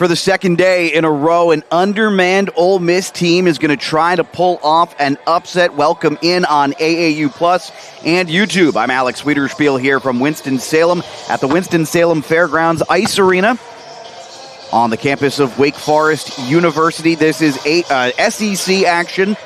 For the second day in a row, an undermanned Ole Miss team is going to try to pull off an upset. Welcome in on AAU Plus and YouTube. I'm Alex Wiederspiel here from Winston-Salem at the Winston-Salem Fairgrounds Ice Arena on the campus of Wake Forest University. This is SEC action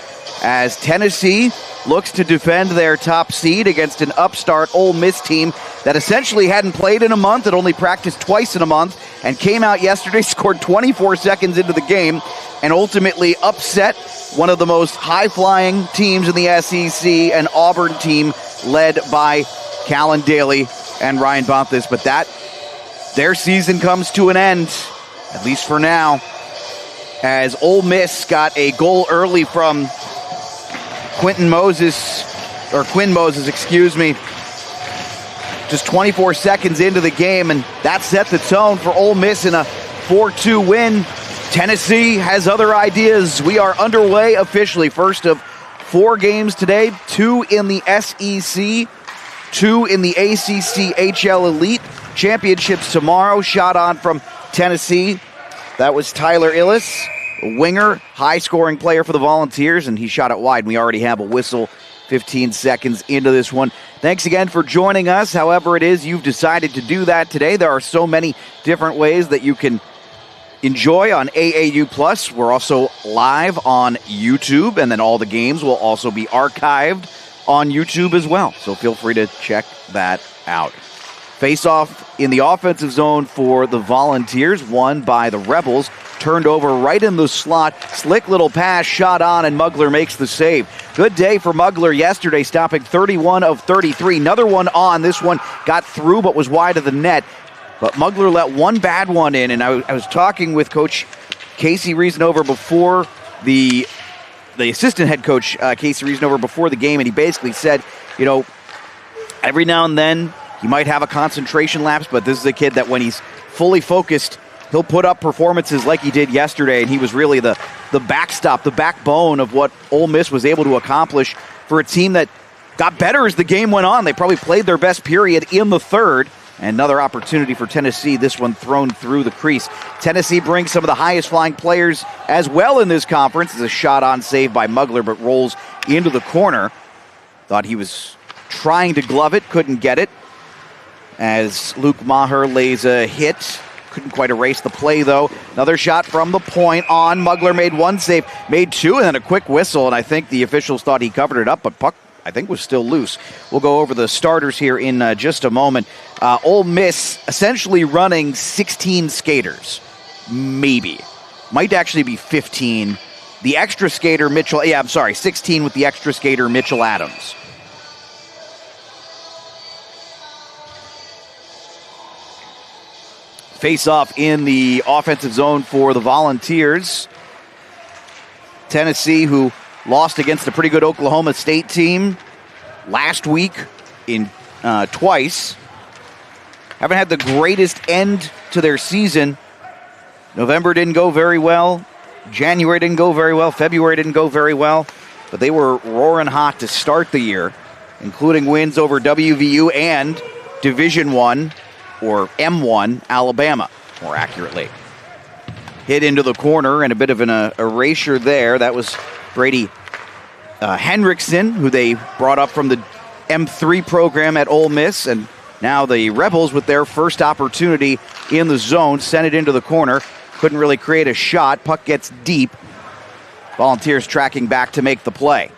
as Tennessee looks to defend their top seed against an upstart Ole Miss team that essentially hadn't played in a month, had only practiced twice in a month, and came out yesterday, scored 24 seconds into the game, and ultimately upset one of the most high-flying teams in the SEC, an Auburn team led by Callan Daly and Ryan Bonthus. But their season comes to an end, at least for now, as Ole Miss got a goal early from Quinn Moses, just 24 seconds into the game, and that set the tone for Ole Miss in a 4-2 win. Tennessee has other ideas. We are underway officially. First of 4 games today, 2 in the SEC, 2 in the ACC HL Elite. Championships tomorrow. Shot on from Tennessee. That was Tyler Illis, a winger, high-scoring player for the Volunteers, and he shot it wide. We already have a whistle 15 seconds into this one. Thanks again for joining us. However it is you've decided to do that today, there are so many different ways that you can enjoy on AAU Plus. We're also live on YouTube, and then all the games will also be archived on YouTube as well. So feel free to check that out. Face-off in the offensive zone for the Volunteers, won by the Rebels. Turned over right in the slot. Slick little pass, shot on, and Mugler makes the save. Good day for Mugler yesterday, stopping 31 of 33. Another one on. This one got through but was wide of the net. But Mugler let one bad one in, and I was talking with Coach Casey Reasonover before the assistant head coach, Casey Reasonover, before the game, and he basically said, every now and then he might have a concentration lapse, but this is a kid that when he's fully focused, he'll put up performances like he did yesterday, and he was really the backstop, the backbone of what Ole Miss was able to accomplish for a team that got better as the game went on. They probably played their best period in the third. Another opportunity for Tennessee, this one thrown through the crease. Tennessee brings some of the highest flying players as well in this conference. It's a shot on save by Mugler, but rolls into the corner. Thought he was trying to glove it, couldn't get it. As Luke Maher lays a hit. Couldn't quite erase the play, though. Another shot from the point on. Mugler made one save, made 2, and then a quick whistle, and I think the officials thought he covered it up, but puck, I think, was still loose. We'll go over the starters here in just a moment. Ole Miss essentially running 16 skaters. Maybe. Might actually be 15. The extra skater, 16 with the extra skater, Mitchell Adams. Face-off in the offensive zone for the Volunteers. Tennessee, who lost against a pretty good Oklahoma State team last week in twice, haven't had the greatest end to their season. November didn't go very well. January didn't go very well. February didn't go very well. But they were roaring hot to start the year, including wins over WVU and Division I, or M1, Alabama, more accurately. Hit into the corner and a bit of an erasure there. That was Brady Henriksen, who they brought up from the M3 program at Ole Miss, and now the Rebels with their first opportunity in the zone, sent it into the corner. Couldn't really create a shot. Puck gets deep. Volunteers tracking back to make the play.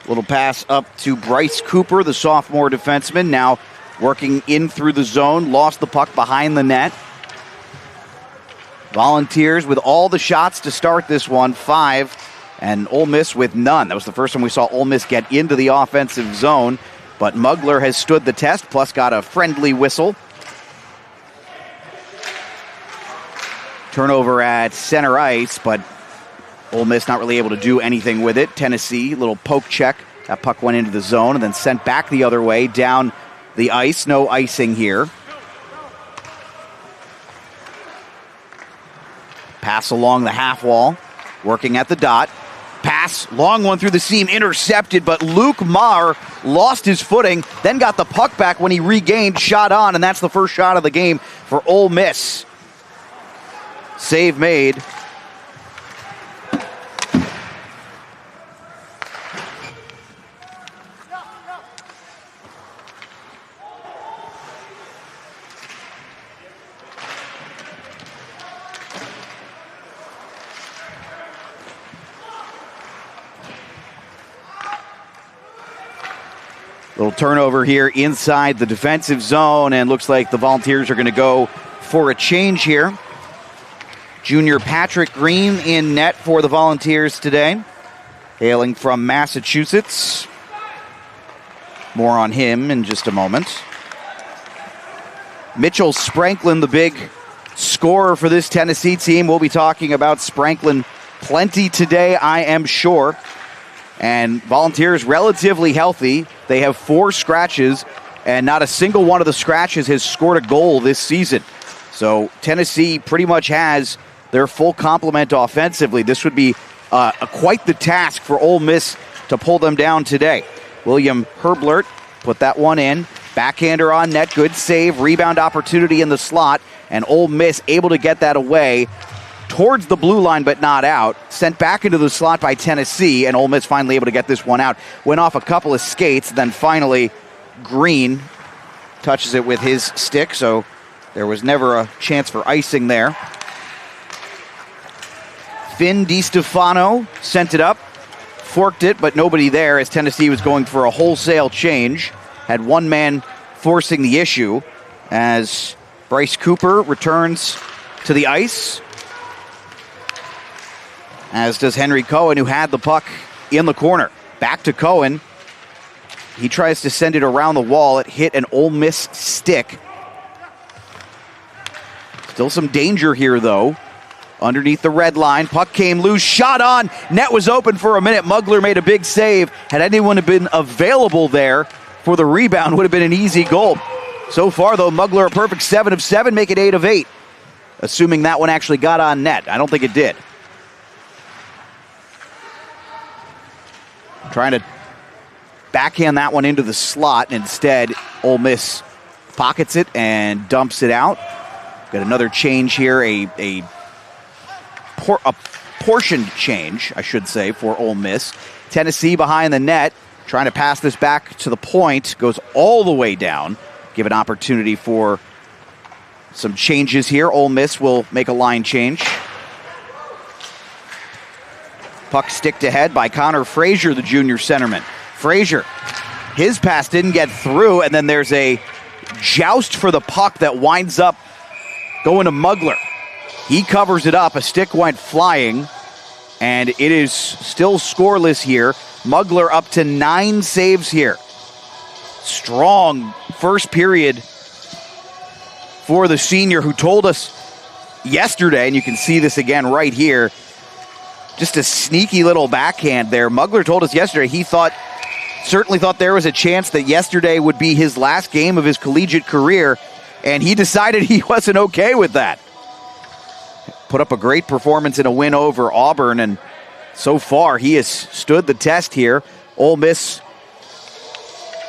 Little pass up to Bryce Cooper, the sophomore defenseman, now working in through the zone. Lost the puck behind the net. Volunteers with all the shots to start this one, 5, and Ole Miss with none. That was the first time we saw Ole Miss get into the offensive zone, but Mugler has stood the test, plus got a friendly whistle. Turnover at center ice, but Ole Miss not really able to do anything with it. Tennessee, little poke check. That puck went into the zone and then sent back the other way down the ice. No icing here. Pass along the half wall, working at the dot. Pass, long one through the seam, intercepted, but Luke Maher lost his footing, then got the puck back when he regained, shot on, and that's the first shot of the game for Ole Miss. Save made. Little turnover here inside the defensive zone, and looks like the Volunteers are going to go for a change here. Junior Patrick Green in net for the Volunteers today, hailing from Massachusetts. More on him in just a moment. Mitchell Spranklin, the big scorer for this Tennessee team. We'll be talking about Spranklin plenty today, I am sure. And Volunteers relatively healthy. They have 4 scratches, and not a single one of the scratches has scored a goal this season. So Tennessee pretty much has their full complement offensively. This would be quite the task for Ole Miss to pull them down today. William Herblert put that one in. Backhander on net, good save, rebound opportunity in the slot, and Ole Miss able to get that away towards the blue line but not out. Sent back into the slot by Tennessee, and Ole Miss finally able to get this one out. Went off a couple of skates, then finally Green touches it with his stick, so there was never a chance for icing there. Finn DiStefano sent it up, forked it, but nobody there as Tennessee was going for a wholesale change. Had one man forcing the issue as Bryce Cooper returns to the ice, as does Henry Cohen, who had the puck in the corner. Back to Cohen. He tries to send it around the wall. It hit an Ole Miss stick. Still some danger here, though. Underneath the red line, puck came loose, shot on, net was open for a minute. Mugler made a big save. Had anyone been available there for the rebound, would have been an easy goal. So far, though, Mugler a perfect 7 of 7, make it 8 of 8. Assuming that one actually got on net. I don't think it did. Trying to backhand that one into the slot, and instead Ole Miss pockets it and dumps it out. Got another change here, a portion change, I should say, for Ole Miss. Tennessee behind the net, trying to pass this back to the point, goes all the way down. Give an opportunity for some changes here. Ole Miss will make a line change. Puck sticked ahead by Connor Frazier, the junior centerman. Frazier, his pass didn't get through, and then there's a joust for the puck that winds up going to Mugler. He covers it up, a stick went flying, and it is still scoreless here. Mugler up to 9 saves here. Strong first period for the senior, who told us yesterday, and you can see this again right here, just a sneaky little backhand there. Mugler told us yesterday he certainly thought there was a chance that yesterday would be his last game of his collegiate career, and he decided he wasn't okay with that. Put up a great performance in a win over Auburn, and so far he has stood the test here. Ole Miss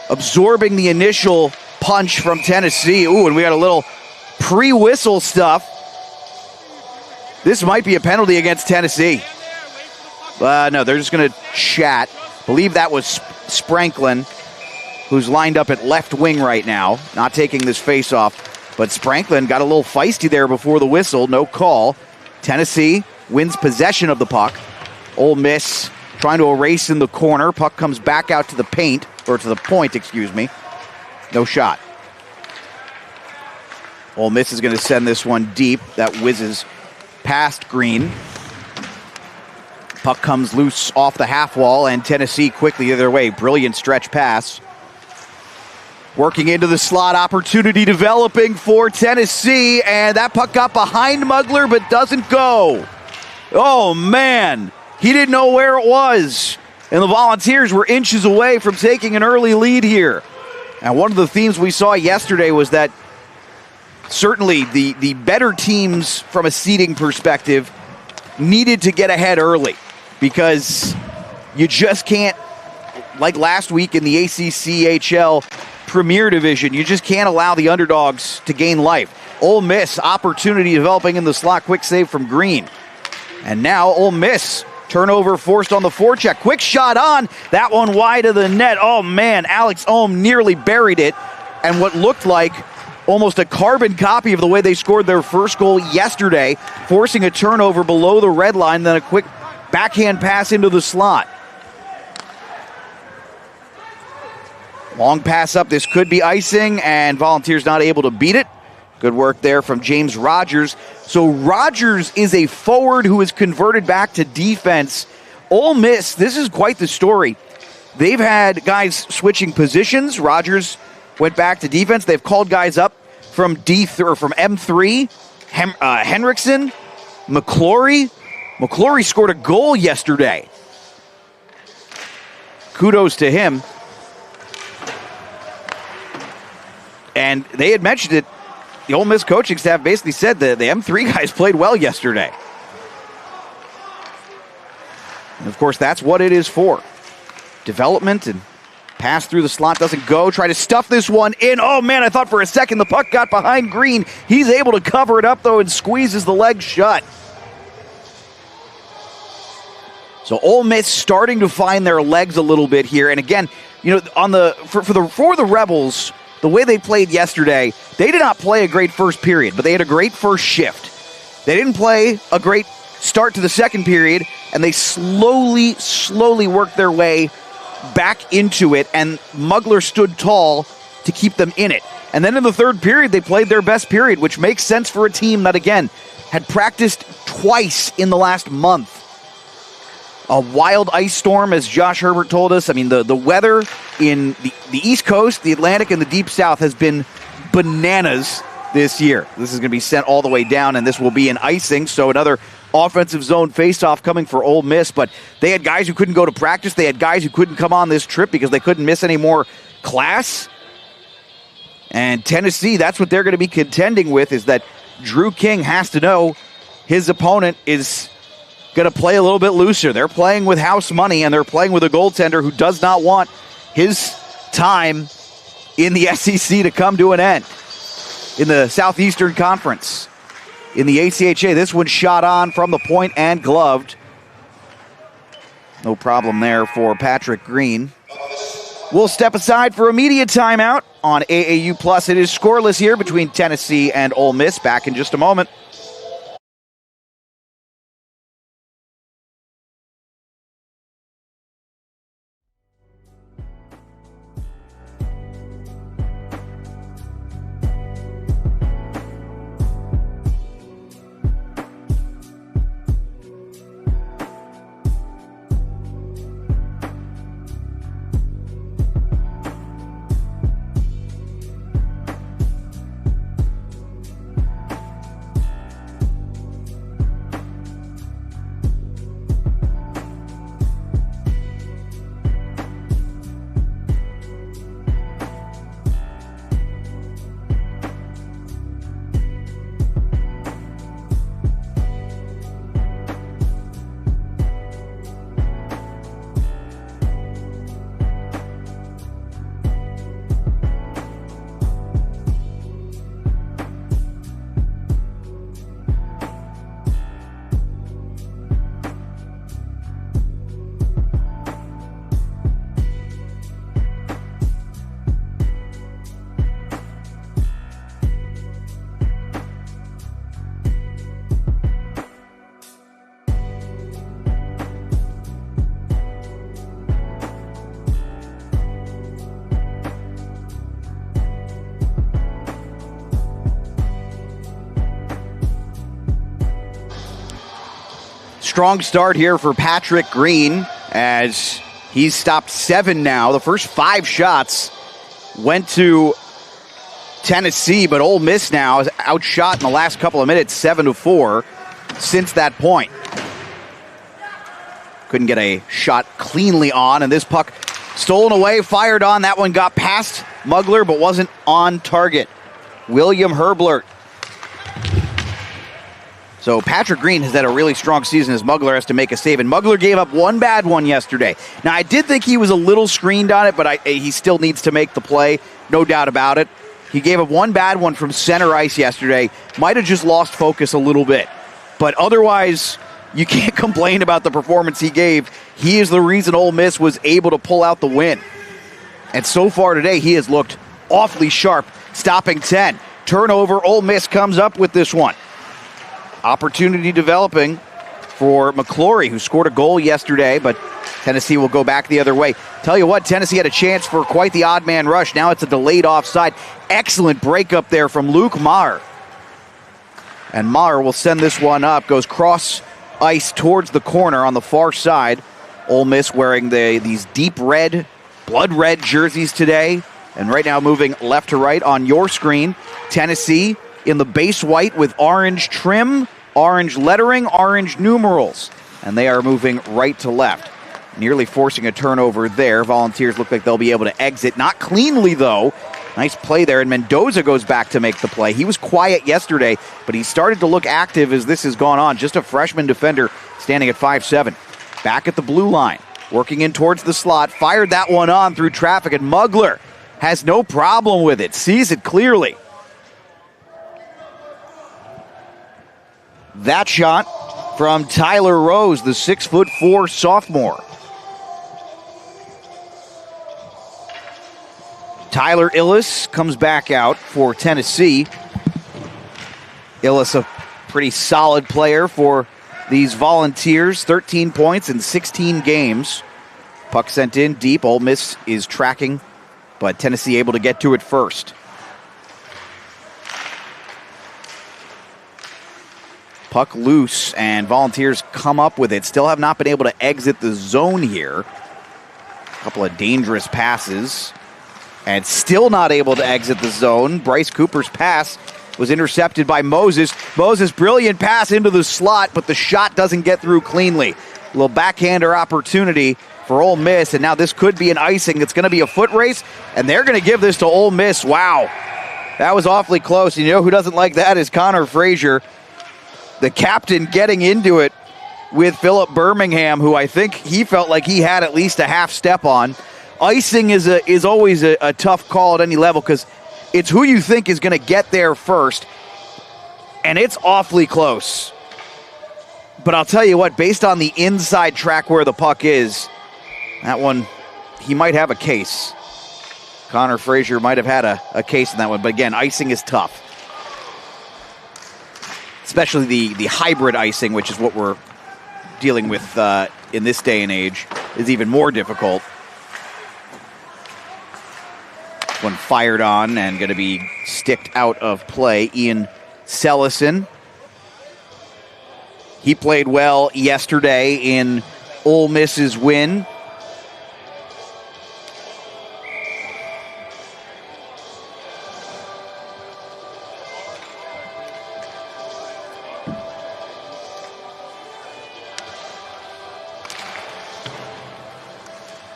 absorbing the initial punch from Tennessee. Ooh, and we got a little pre-whistle stuff. This might be a penalty against Tennessee. No, they're just going to chat. Believe that was Spranklin, who's lined up at left wing right now, not taking this face-off. But Spranklin got a little feisty there before the whistle. No call. Tennessee wins possession of the puck. Ole Miss trying to erase in the corner. Puck comes back out to the paint, or to the point, excuse me. No shot. Ole Miss is going to send this one deep. That whizzes past Green. Puck comes loose off the half wall, and Tennessee quickly the other way. Brilliant stretch pass. Working into the slot, opportunity developing for Tennessee, and that puck got behind Mugler but doesn't go. Oh, man. He didn't know where it was, and the Volunteers were inches away from taking an early lead here. And one of the themes we saw yesterday was that certainly the better teams from a seeding perspective needed to get ahead early. because you just can't, like last week in the ACCHL Premier Division, you just can't allow the underdogs to gain life. Ole Miss, opportunity developing in the slot, quick save from Green. And now Ole Miss, turnover forced on the forecheck. Quick shot on, that one wide of the net. Oh man, Alex Ohm nearly buried it. And what looked like almost a carbon copy of the way they scored their first goal yesterday, forcing a turnover below the red line, then a quick backhand pass into the slot. Long pass up, this could be icing, and Volunteers not able to beat it. Good work there from James Rogers. So Rogers is a forward who is converted back to defense. Ole Miss, this is quite the story. They've had guys switching positions. Rogers went back to defense. They've called guys up from from M3. Henriksen, McClory. McClory scored a goal yesterday. Kudos to him. And they had mentioned it. The Ole Miss coaching staff basically said that the M3 guys played well yesterday. And of course, that's what it is for. Development and pass through the slot doesn't go. Try to stuff this one in. Oh man, I thought for a second the puck got behind Green. He's able to cover it up though and squeezes the leg shut. So Ole Miss starting to find their legs a little bit here. And again, you know, on the for the Rebels, the way they played yesterday, they did not play a great first period, but they had a great first shift. They didn't play a great start to the second period, and they slowly worked their way back into it, and Mugler stood tall to keep them in it. And then in the third period, they played their best period, which makes sense for a team that, again, had practiced twice in the last month. A wild ice storm, as Josh Herbert told us. I mean, the weather in the East Coast, the Atlantic, and the Deep South has been bananas this year. This is going to be sent all the way down, and this will be an icing. So another offensive zone faceoff coming for Ole Miss. But they had guys who couldn't go to practice. They had guys who couldn't come on this trip because they couldn't miss any more class. And Tennessee, that's what they're going to be contending with, is that Drew King has to know his opponent is going to play a little bit looser. They're playing with house money, and they're playing with a goaltender who does not want his time in the SEC to come to an end. In the Southeastern Conference, in the ACHA, this one shot on from the point and gloved. No problem there for Patrick Green. We'll step aside for a media timeout on AAU Plus. It is scoreless here between Tennessee and Ole Miss. Back in just a moment. Strong start here for Patrick Green as he's stopped 7 now. The first 5 shots went to Tennessee, but Ole Miss now is outshot in the last couple of minutes, 7-4 since that point. Couldn't get a shot cleanly on, and this puck stolen away, fired on. That one got past Mugler, but wasn't on target. William Herblert. So Patrick Green has had a really strong season as Mugler has to make a save. And Mugler gave up one bad one yesterday. Now, I did think he was a little screened on it, but he still needs to make the play. No doubt about it. He gave up one bad one from center ice yesterday. Might have just lost focus a little bit. But otherwise, you can't complain about the performance he gave. He is the reason Ole Miss was able to pull out the win. And so far today, he has looked awfully sharp, stopping 10. Turnover, Ole Miss comes up with this one. Opportunity developing for McClory, who scored a goal yesterday, but Tennessee will go back the other way. Tell you what, Tennessee had a chance for quite the odd man rush. Now it's a delayed offside. Excellent breakup there from Luke Maher. And Maher will send this one up, goes cross ice towards the corner on the far side. Ole Miss wearing these deep red, blood red jerseys today. And right now moving left to right on your screen. Tennessee in the base white with orange trim, orange lettering, orange numerals. And they are moving right to left. Nearly forcing a turnover there. Volunteers look like they'll be able to exit. Not cleanly, though. Nice play there, and Mendoza goes back to make the play. He was quiet yesterday, but he started to look active as this has gone on. Just a freshman defender standing at 5'7". Back at the blue line, working in towards the slot. Fired that one on through traffic, and Mugler has no problem with it. Sees it clearly. That shot from Tyler Rose, the 6'4" sophomore. Tyler Illis comes back out for Tennessee. Illis, a pretty solid player for these Volunteers. 13 points in 16 games. Puck sent in deep. Ole Miss is tracking, but Tennessee able to get to it first. Puck loose, and Volunteers come up with it. Still have not been able to exit the zone here. A couple of dangerous passes. And still not able to exit the zone. Bryce Cooper's pass was intercepted by Moses. Moses, brilliant pass into the slot, but the shot doesn't get through cleanly. A little backhander opportunity for Ole Miss, and now this could be an icing. It's going to be a foot race, and they're going to give this to Ole Miss. Wow, that was awfully close. You know who doesn't like that is Connor Frazier, the captain, getting into it with Philip Birmingham, who I think he felt like he had at least a half step on. Icing is always a tough call at any level because it's who you think is going to get there first, and it's awfully close. But I'll tell you what, based on the inside track where the puck is, that one, he might have a case. Connor Frazier might have had a case in that one, but again, icing is tough. Especially the hybrid icing, which is what we're dealing with in this day and age, is even more difficult. One fired on and going to be sticked out of play. Ian Sellison. He played well yesterday in Ole Miss's win.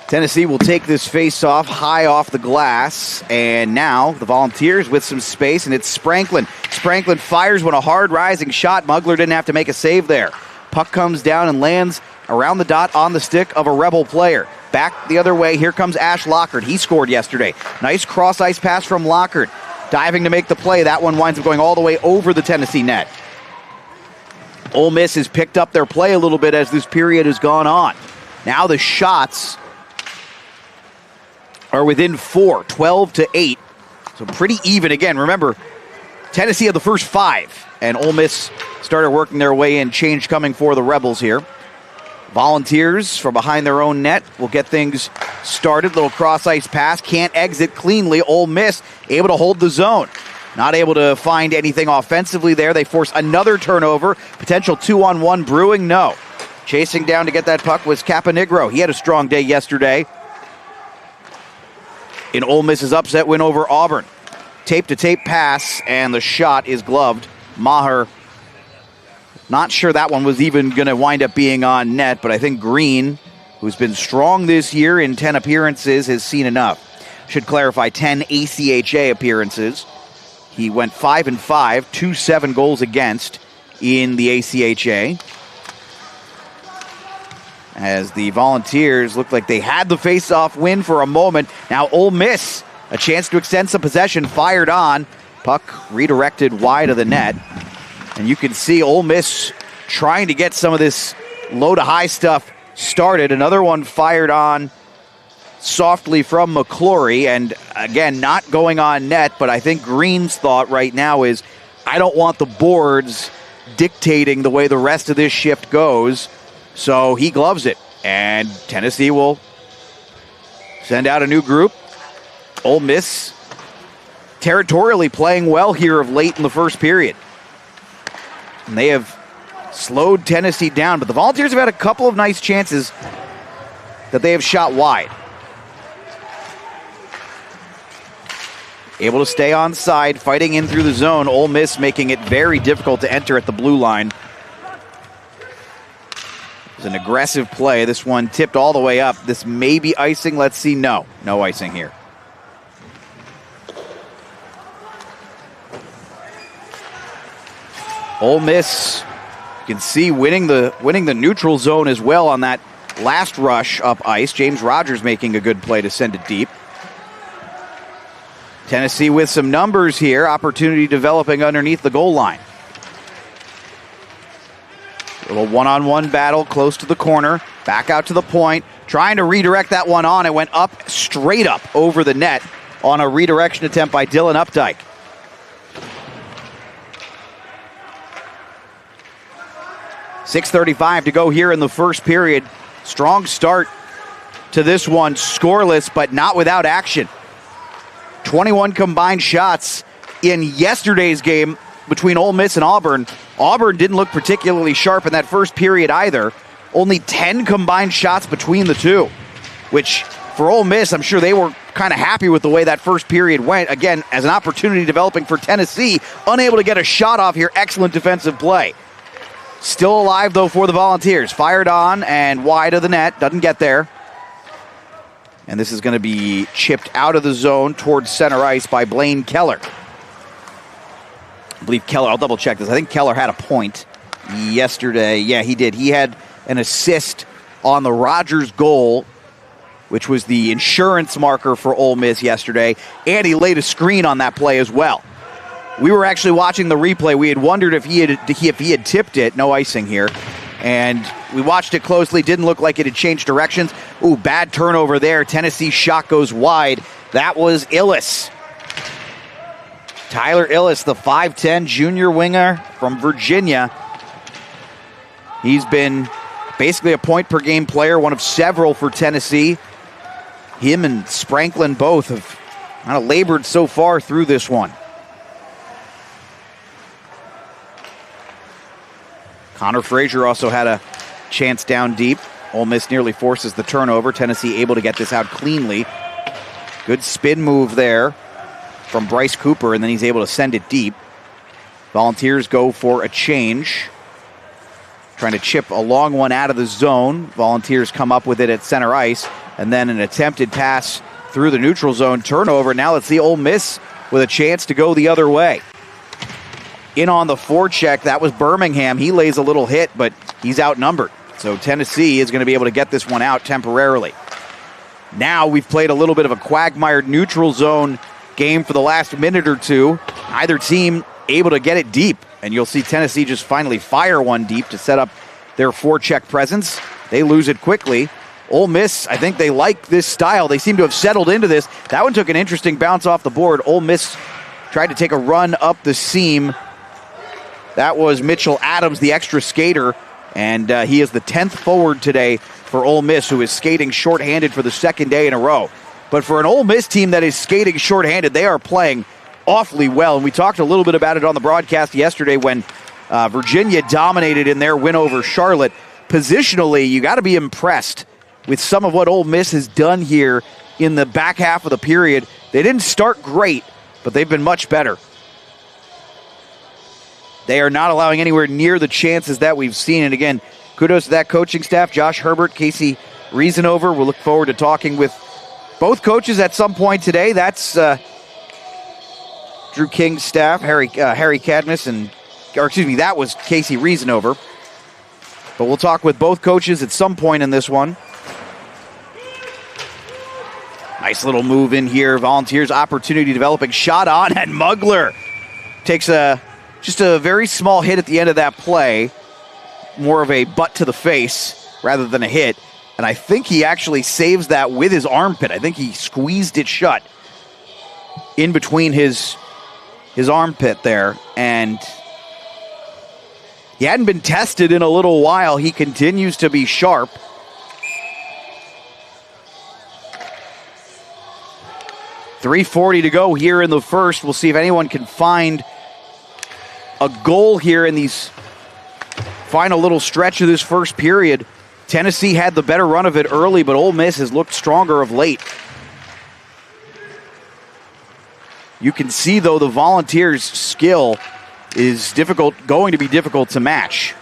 Tennessee will take this face-off high off the glass, and now the Volunteers with some space, and it's Spranklin. Spranklin fires one, a hard rising shot. Mugler didn't have to make a save there. Puck comes down and lands around the dot on the stick of a Rebel player. Back the other way, here comes Ash Lockard. He scored yesterday. Nice cross-ice pass from Lockard. Diving to make the play. That one winds up going all the way over the Tennessee net. Ole Miss has picked up their play a little bit as this period has gone on. Now the shots are within 4, 12-8. So pretty even. Again, remember, Tennessee had the first 5, and Ole Miss started working their way in. Change coming for the Rebels here. Volunteers from behind their own net will get things started. Little cross-ice pass. Can't exit cleanly. Ole Miss able to hold the zone. Not able to find anything offensively there. They force another turnover. Potential 2-on-1 brewing. No. Chasing down to get that puck was Caponigro. He had a strong day yesterday in Ole Miss's upset win over Auburn. Tape-to-tape pass, and the shot is gloved. Maher, not sure that one was even going to wind up being on net, but I think Green, who's been strong this year in 10 appearances, has seen enough. Should clarify, 10 ACHA appearances. He went 5-5, 2-7 goals against in the ACHA. As the Volunteers looked like they had the face-off win for a moment. Now Ole Miss, a chance to extend some possession, fired on. Puck redirected wide of the net. And you can see Ole Miss trying to get some of this low-to-high stuff started. Another one fired on softly from McClory. And again, not going on net, but I think Green's thought right now is, I don't want the boards dictating the way the rest of this shift goes. So he gloves it, and Tennessee will send out a new group. Ole Miss territorially playing well here of late in the first period. And they have slowed Tennessee down, but the Volunteers have had a couple of nice chances that they have shot wide. Able to stay on side, fighting in through the zone. Ole Miss making it very difficult to enter at the blue line. It's an aggressive play. This one tipped all the way up. This may be icing. Let's see. No icing here. Ole Miss, you can see winning the neutral zone as well on that last rush up ice. James Rogers making a good play to send it deep. Tennessee with some numbers here. Opportunity developing underneath the goal line. Little one-on-one battle close to the corner. Back out to the point. Trying to redirect that one on. It went up, straight up over the net on a redirection attempt by Dylan Updike. .6:35 to go here in the first period. Strong start to this one. Scoreless, but not without action. 21 combined shots in yesterday's game between Ole Miss and Auburn. Auburn didn't look particularly sharp in that first period either. Only 10 combined shots between the two, which for Ole Miss, I'm sure they were kind of happy with the way that first period went. Again, as an opportunity developing for Tennessee, unable to get a shot off here. Excellent defensive play. Still alive, though, for the Volunteers. Fired on and wide of the net. Doesn't get there. And this is going to be chipped out of the zone towards center ice by Blaine Keller. I believe Keller, I'll double check this. I think Keller had a point yesterday. Yeah, he did. He had an assist on the Rogers goal, which was the insurance marker for Ole Miss yesterday. And he laid a screen on that play as well. We were actually watching the replay. We had wondered if he had tipped it. No icing here. And we watched it closely. Didn't look like it had changed directions. Ooh, bad turnover there. Tennessee shot goes wide. That was Illis. Tyler Illis, the 5'10 junior winger from Virginia. He's been basically a point-per-game player, one of several for Tennessee. Him and Spranklin both have kind of labored so far through this one. Connor Frazier also had a chance down deep. Ole Miss nearly forces the turnover. Tennessee able to get this out cleanly. Good spin move there from Bryce Cooper, and then he's able to send it deep. Volunteers go for a change. Trying to chip a long one out of the zone. Volunteers come up with it at center ice, and then an attempted pass through the neutral zone. Turnover. Now let's see Ole Miss with a chance to go the other way. In on the forecheck, that was Birmingham. He lays a little hit, but he's outnumbered. So Tennessee is going to be able to get this one out temporarily. Now we've played a little bit of a quagmire neutral zone game for the last minute or two. Either team able to get it deep, and you'll see Tennessee just finally fire one deep to set up their forecheck presence. They lose it quickly. Ole Miss, I think they like this style. They seem to have settled into this. That one took an interesting bounce off the board. Ole Miss tried to take a run up the seam. That was Mitchell Adams, the extra skater, and he is the 10th forward today for Ole Miss, who is skating shorthanded for the second day in a row. But for an Ole Miss team that is skating shorthanded, they are playing awfully well. And we talked a little bit about it on the broadcast yesterday when Virginia dominated in their win over Charlotte. Positionally, you got to be impressed with some of what Ole Miss has done here in the back half of the period. They didn't start great, but they've been much better. They are not allowing anywhere near the chances that we've seen. And again, kudos to that coaching staff, Josh Herbert, Casey Reasanover. We'll look forward to talking with both coaches at some point today. That's Drew King's staff, Harry Cadmus and that was Casey Reasonover. But we'll talk with both coaches at some point in this one. Nice little move in here. Volunteers opportunity developing. Shot on, and Mugler takes just a very small hit at the end of that play. More of a butt to the face rather than a hit. And I think he actually saves that with his armpit. I think he squeezed it shut in between his armpit there. And he hadn't been tested in a little while. He continues to be sharp. .340 to go here in the first. We'll see if anyone can find a goal here in these final little stretch of this first period. Tennessee had the better run of it early, but Ole Miss has looked stronger of late. You can see, though, the Volunteers' skill is going to be difficult to match.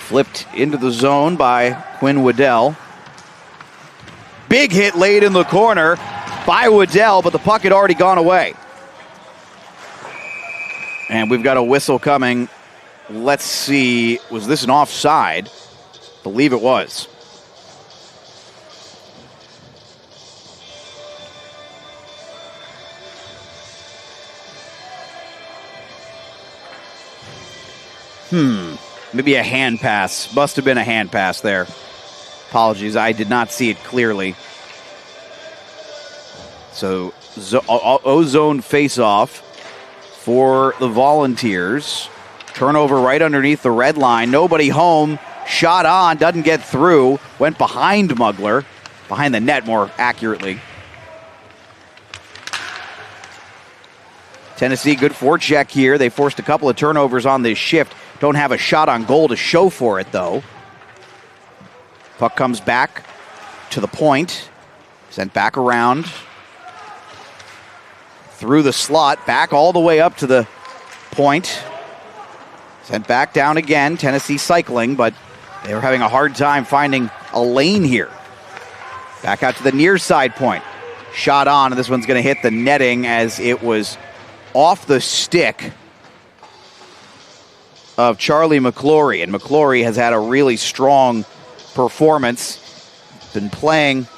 Flipped into the zone by Quinn Waddell. Big hit late in the corner by Waddell, but the puck had already gone away. And we've got a whistle coming. Let's see, was this an offside? Believe it was. Maybe a hand pass. Must have been a hand pass there. Apologies, I did not see it clearly. So, O-zone face-off for the Volunteers. Turnover right underneath the red line. Nobody home. Shot on, doesn't get through. Went behind Mugler. Behind the net, more accurately. Tennessee, good forecheck here. They forced a couple of turnovers on this shift. Don't have a shot on goal to show for it, though. Puck comes back to the point. Sent back around. Through the slot. Back all the way up to the point. Sent back down again. Tennessee cycling, but they were having a hard time finding a lane here. Back out to the near side point. Shot on, and this one's going to hit the netting as it was off the stick of Charlie McClory. And McClory has had a really strong performance. Been playing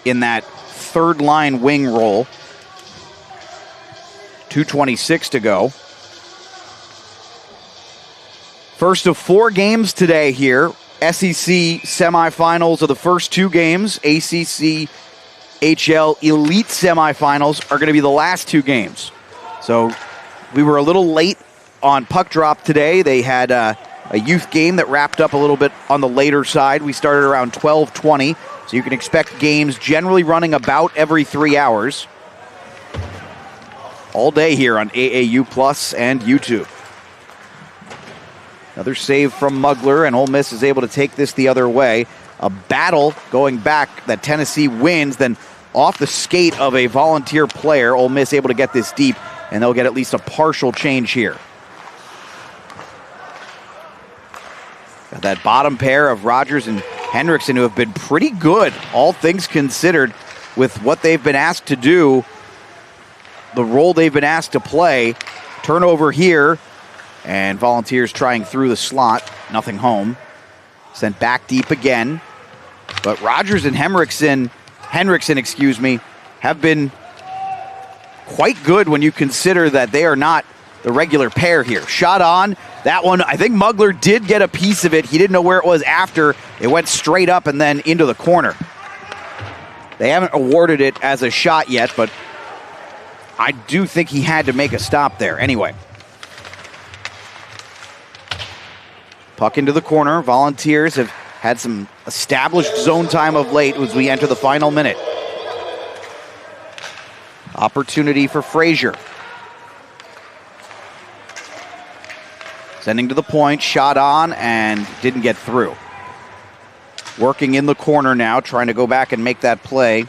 in that third line wing role. 2:26 to go. First of 4 games today here. SEC semifinals are the first 2 games. ACC HL Elite semifinals are going to be the last 2 games. So we were a little late on puck drop today. They had a youth game that wrapped up a little bit on the later side. We started around 12:20, so you can expect games generally running about every 3 hours. All day here on AAU Plus and YouTube. Another save from Mugler, and Ole Miss is able to take this the other way. A battle going back that Tennessee wins, then off the skate of a Volunteer player, Ole Miss able to get this deep, and they'll get at least a partial change here. Got that bottom pair of Rogers and Henriksen, who have been pretty good, all things considered, with what they've been asked to do, the role they've been asked to play. Turnover here, and Volunteers trying through the slot. Nothing home. Sent back deep again. But Rogers and Henriksen, have been quite good when you consider that they are not the regular pair here. Shot on. That one, I think Mugler did get a piece of it. He didn't know where it was after. It went straight up and then into the corner. They haven't awarded it as a shot yet, but I do think he had to make a stop there. Anyway. Puck into the corner. Volunteers have had some established zone time of late as we enter the final minute. Opportunity for Frazier. Sending to the point, shot on, and didn't get through. Working in the corner now, trying to go back and make that play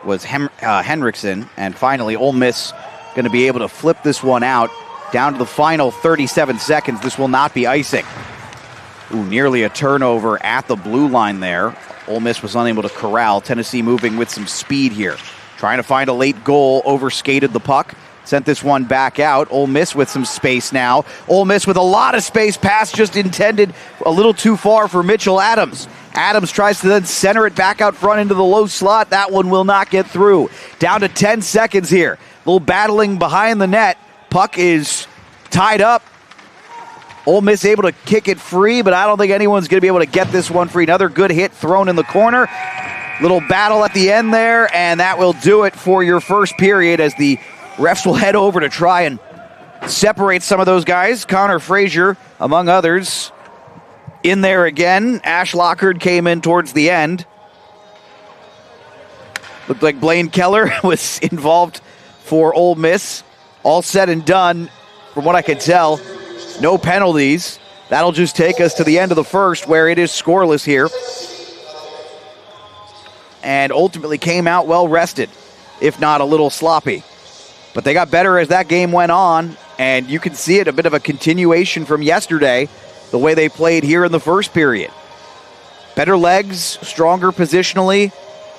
was Henriksen. And finally, Ole Miss going to be able to flip this one out down to the final 37 seconds. This will not be icing. Ooh, nearly a turnover at the blue line there. Ole Miss was unable to corral. Tennessee moving with some speed here. trying to find a late goal, overskated the puck, sent this one back out. Ole Miss with some space now. Ole Miss with a lot of space, pass just intended a little too far for Mitchell Adams. Adams tries to then center it back out front into the low slot. That one will not get through. Down to 10 seconds here. A little battling behind the net. Puck is tied up. Ole Miss able to kick it free, but I don't think anyone's going to be able to get this one free. Another good hit thrown in the corner. Little battle at the end there, and that will do it for your first period as the refs will head over to try and separate some of those guys. Connor Frazier, among others, in there again. Ash Lockard came in towards the end. Looked like Blaine Keller was involved for Ole Miss. All said and done, from what I could tell, no penalties. That'll just take us to the end of the first, where it is scoreless here. And ultimately came out well rested, if not a little sloppy. But they got better as that game went on, and you can see it, a bit of a continuation from yesterday, the way they played here in the first period. Better legs, stronger positionally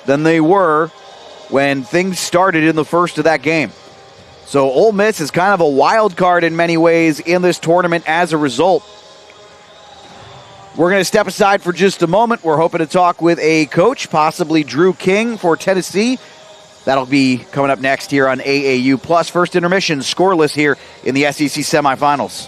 than they were when things started in the first of that game. So Ole Miss is kind of a wild card in many ways in this tournament as a result. We're going to step aside for just a moment. We're hoping to talk with a coach, possibly Drew King for Tennessee. That'll be coming up next here on AAU Plus. First intermission, scoreless here in the SEC semifinals.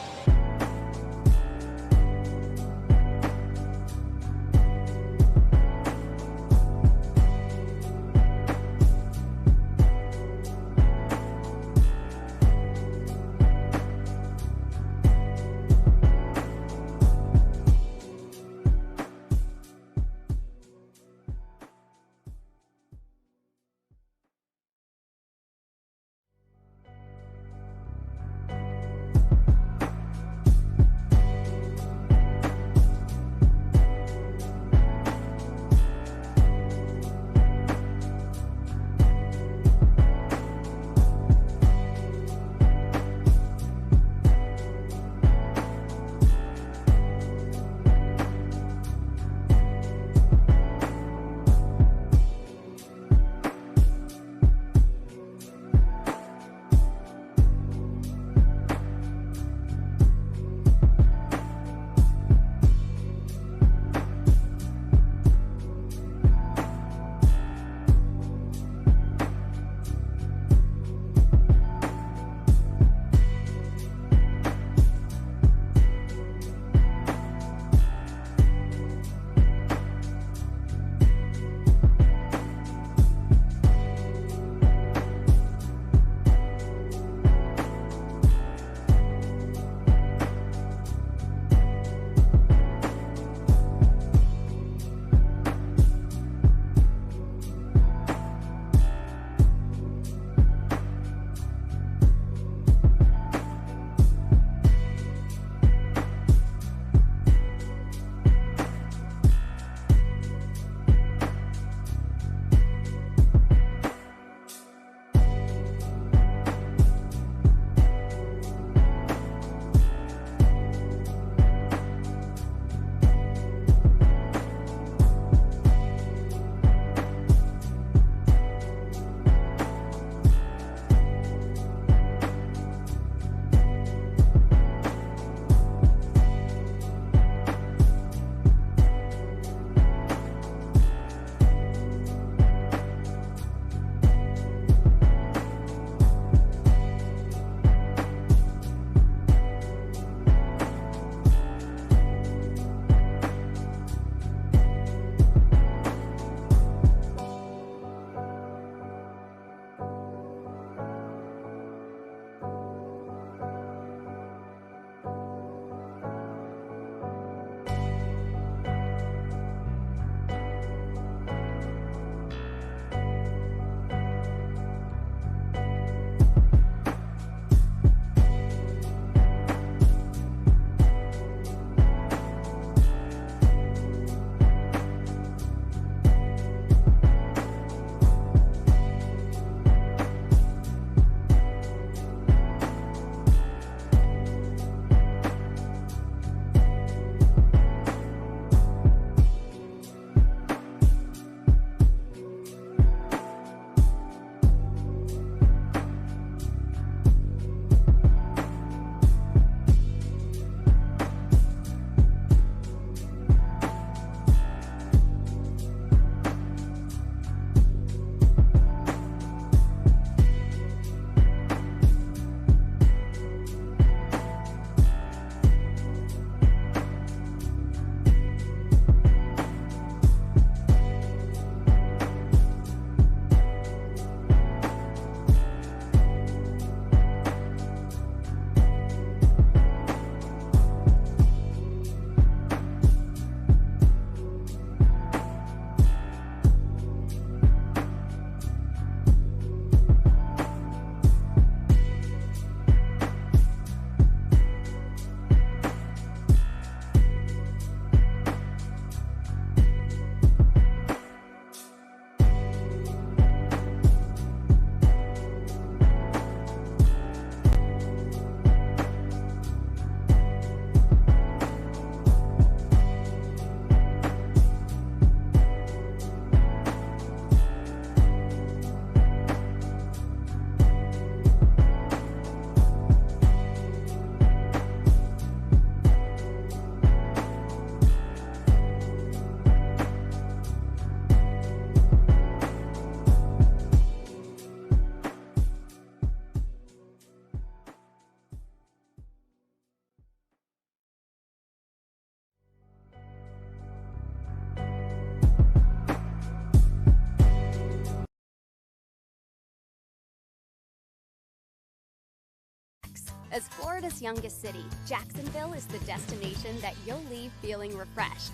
As Florida's youngest city, Jacksonville is the destination that you'll leave feeling refreshed.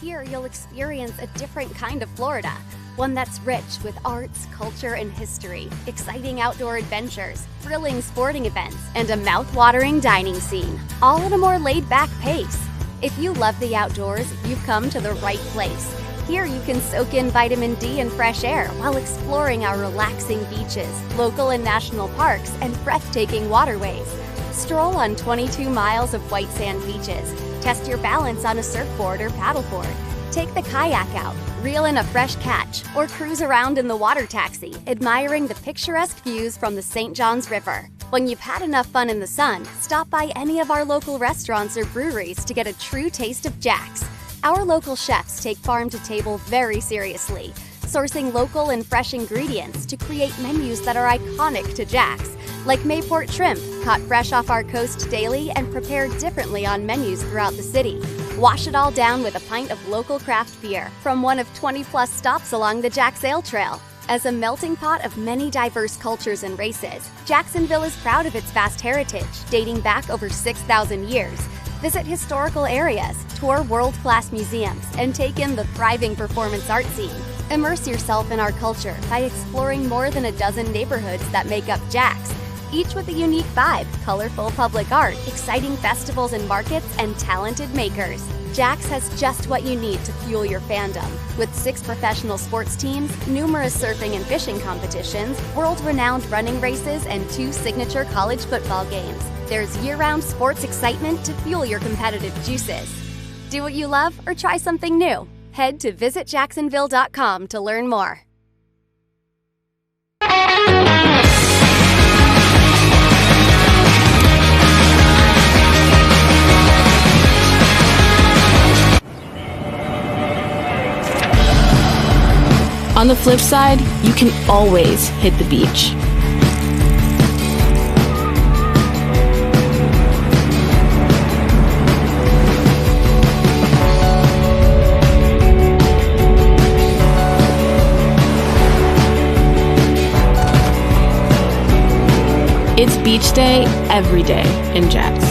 Here, you'll experience a different kind of Florida, one that's rich with arts, culture, and history, exciting outdoor adventures, thrilling sporting events, and a mouth-watering dining scene, all at a more laid-back pace. If you love the outdoors, you've come to the right place. Here you can soak in vitamin D and fresh air while exploring our relaxing beaches, local and national parks, and breathtaking waterways. Stroll on 22 miles of white sand beaches. Test your balance on a surfboard or paddleboard. Take the kayak out, reel in a fresh catch, or cruise around in the water taxi, admiring the picturesque views from the St. Johns River. When you've had enough fun in the sun, stop by any of our local restaurants or breweries to get a true taste of Jack's. Our local chefs take farm to table very seriously, sourcing local and fresh ingredients to create menus that are iconic to Jack's, like Mayport shrimp, caught fresh off our coast daily and prepared differently on menus throughout the city. Wash it all down with a pint of local craft beer from one of 20-plus stops along the Jack's Ale Trail. As a melting pot of many diverse cultures and races, Jacksonville is proud of its vast heritage, dating back over 6,000 years. Visit historical areas, tour world-class museums, and take in the thriving performance art scene. Immerse yourself in our culture by exploring more than a dozen neighborhoods that make up Jack's, each with a unique vibe, colorful public art, exciting festivals and markets, and talented makers. Jack's has just what you need to fuel your fandom. With 6 professional sports teams, numerous surfing and fishing competitions, world-renowned running races, and 2 signature college football games. There's year-round sports excitement to fuel your competitive juices. Do what you love or try something new. Head to visitjacksonville.com to learn more. On the flip side, you can always hit the beach. It's beach day every day in Jack's.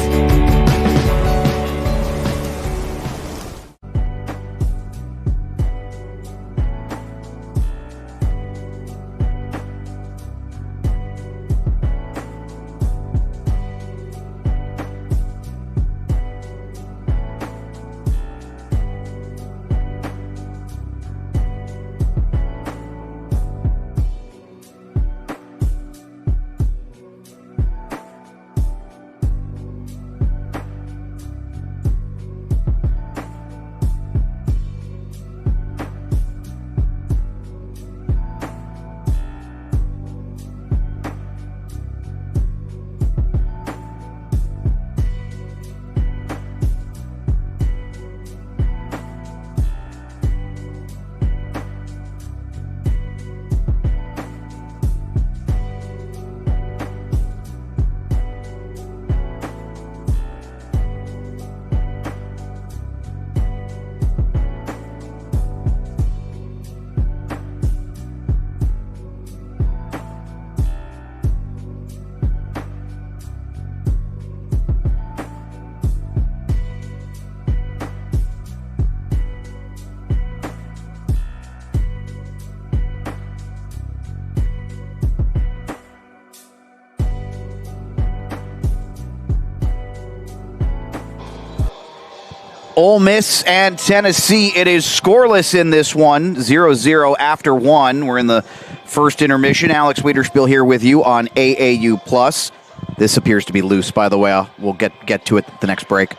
Ole Miss and Tennessee, it is scoreless in this one, 0-0 after 1. We're in the first intermission. Alex Wiederspiel here with you on AAU+. This appears to be loose, by the way. We'll get to it at the next break.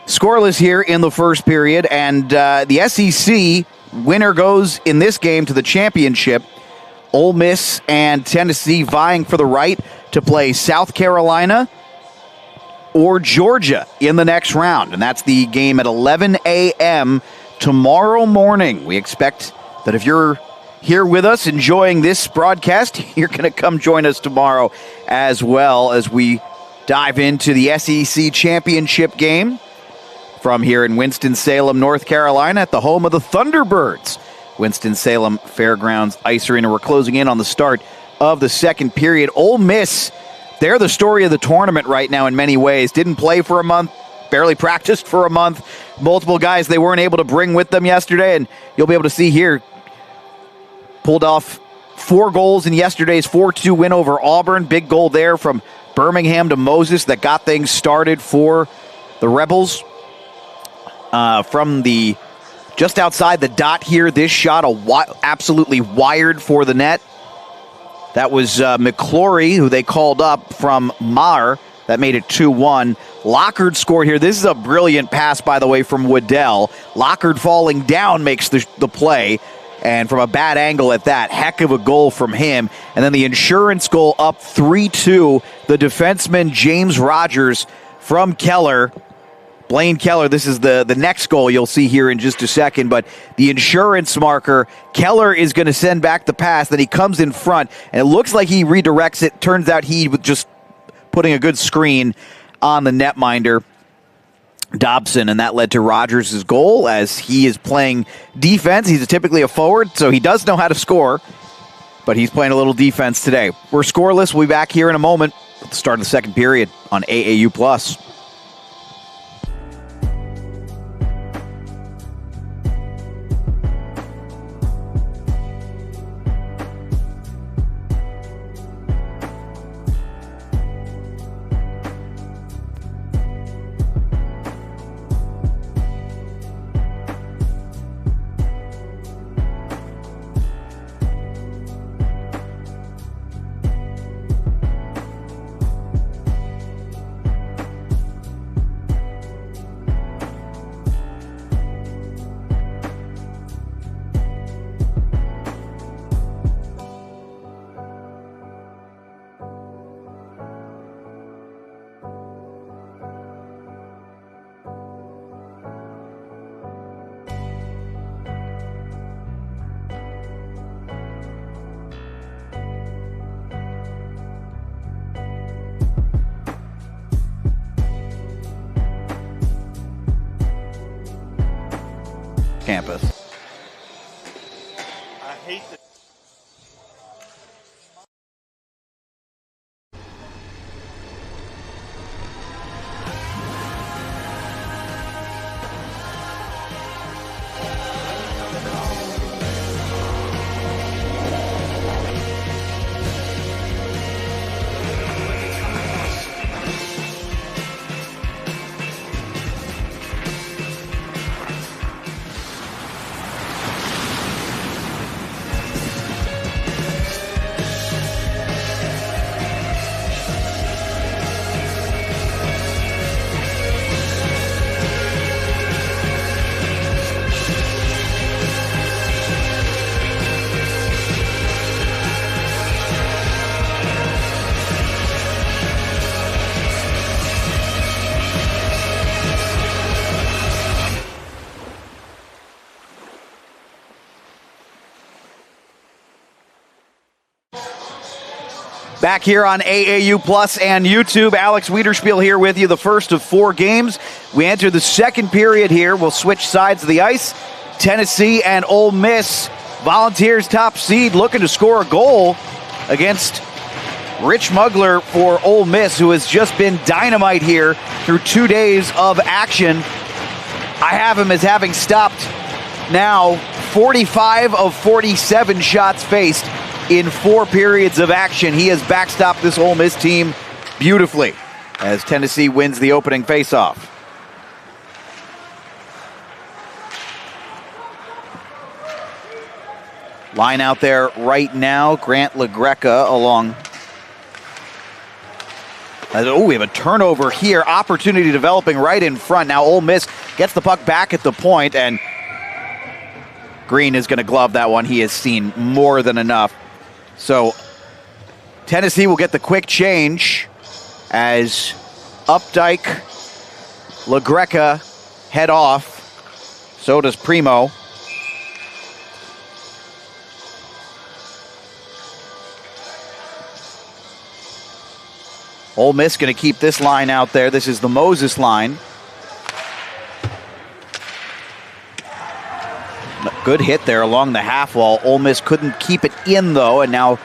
Scoreless here in the first period, and the SEC winner goes in this game to the championship. Ole Miss and Tennessee vying for the right to play South Carolina or Georgia in the next round. And that's the game at 11 a.m. tomorrow morning. We expect that if you're here with us enjoying this broadcast, you're going to come join us tomorrow as well as we dive into the SEC championship game from here in Winston-Salem, North Carolina, at the home of the Thunderbirds. Winston-Salem Fairgrounds Ice Arena. We're closing in on the start of the second period. Ole Miss they're the story of the tournament right now in many ways. Didn't play for a month, barely practiced for a month. Multiple guys they weren't able to bring with them yesterday, and you'll be able to see here, pulled off 4 goals in yesterday's 4-2 win over Auburn. Big goal there from Birmingham to Moses that got things started for the Rebels. From the just outside the dot here, this shot absolutely wired for the net. That was McClory, who they called up from Mar. That made it 2-1. Lockard scored here. This is a brilliant pass, by the way, from Waddell. Lockard falling down makes the play. And from a bad angle at that, heck of a goal from him. And then the insurance goal up 3-2. The defenseman James Rogers from Keller. Blaine Keller, this is the next goal you'll see here in just a second. But the insurance marker, Keller is going to send back the pass. Then he comes in front, and it looks like he redirects it. Turns out he was just putting a good screen on the netminder, Dobson, and that led to Rogers' goal as he is playing defense. He's typically a forward, so he does know how to score, but he's playing a little defense today. We're scoreless. We'll be back here in a moment at the start of the second period on AAU+. Campus. I hate this. Back here on AAU Plus and YouTube, Alex Wiederspiel here with you, the first of 4 games. We enter the second period here. We'll switch sides of the ice. Tennessee and Ole Miss. Volunteers top seed looking to score a goal against Rich Mugler for Ole Miss, who has just been dynamite here through 2 days of action. I have him as having stopped now 45 of 47 shots faced in 4 periods of action. He has backstopped this Ole Miss team beautifully as Tennessee wins the opening faceoff. Line out there right now, Grant LaGreca along. We have a turnover here. Opportunity developing right in front. Now Ole Miss gets the puck back at the point, and Green is going to glove that one. He has seen more than enough. So Tennessee will get the quick change as Updike, LaGreca head off. So does Primo. Ole Miss going to keep this line out there. This is the Moses line. Good hit there along the half wall. Ole Miss couldn't keep it in, though, and now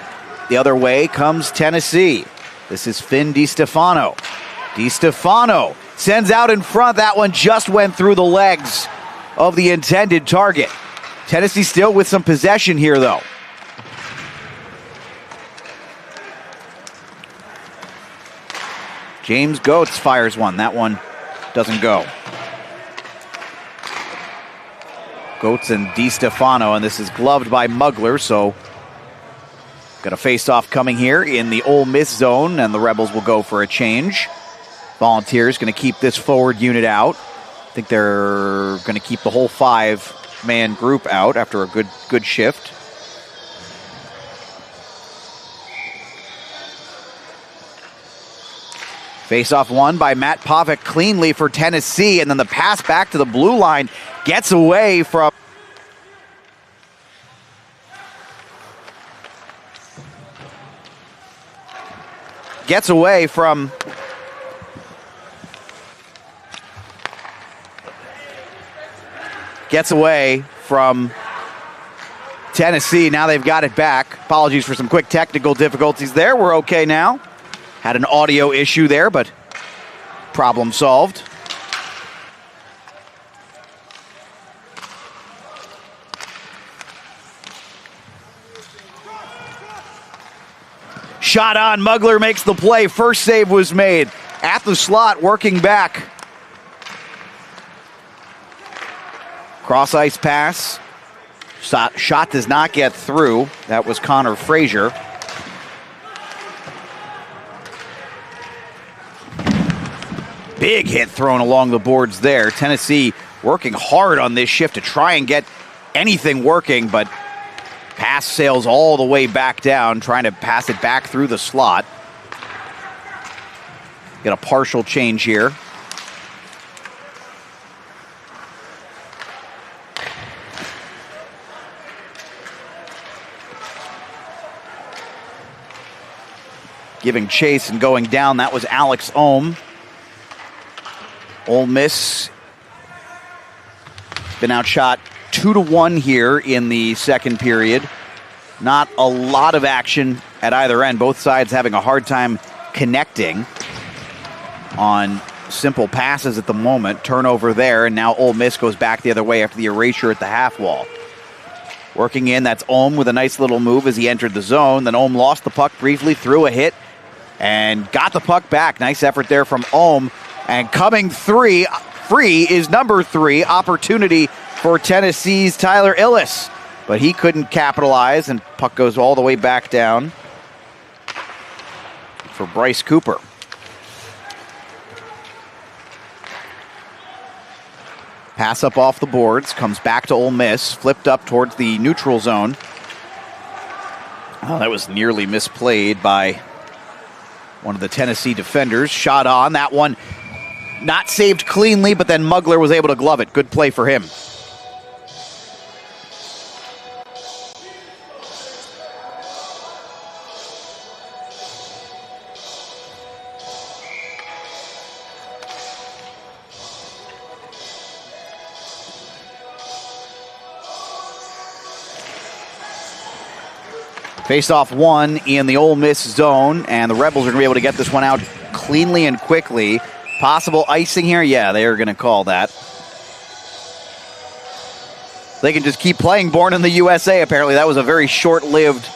the other way comes Tennessee. This is Finn DiStefano. DiStefano sends out in front. That one just went through the legs of the intended target. Tennessee still with some possession here, though. James Goetz fires one. That one doesn't go. Goetz and DiStefano, and this is gloved by Mugler, so got a face-off coming here in the Ole Miss zone, and the Rebels will go for a change. Volunteers going to keep this forward unit out. I think they're going to keep the whole 5-man group out after a good shift. Face-off won by Matt Pavic cleanly for Tennessee, and then the pass back to the blue line gets away from... Gets away from Tennessee. Now they've got it back. Apologies for some quick technical difficulties there. We're okay now. Had an audio issue there, but problem solved. Shot on, Mugler makes the play. First save was made at the slot, working back. Cross ice pass. Shot does not get through. That was Connor Frazier. Big hit thrown along the boards there. Tennessee working hard on this shift to try and get anything working, but pass sails all the way back down, trying to pass it back through the slot. Get a partial change here. Giving chase and going down, that was Alex Ohm. Ole Miss been outshot 2-1 here in the second period. Not a lot of action at either end. Both sides having a hard time connecting on simple passes at the moment. Turnover there, and now Ole Miss goes back the other way after the erasure at the half wall. Working in, that's Ohm with a nice little move as he entered the zone. Then Ohm lost the puck briefly, threw a hit, and got the puck back. Nice effort there from Ohm. And coming free is number 3, opportunity for Tennessee's Tyler Illis. But he couldn't capitalize, and puck goes all the way back down for Bryce Cooper. Pass up off the boards, comes back to Ole Miss, flipped up towards the neutral zone. Oh, that was nearly misplayed by one of the Tennessee defenders. Shot on, that one not saved cleanly, but then Mugler was able to glove it. Good play for him. Face-off one in the Ole Miss zone, and the Rebels are going to be able to get this one out cleanly and quickly. Possible icing here? Yeah, they are going to call that. They can just keep playing Born in the USA, apparently. That was a very short-lived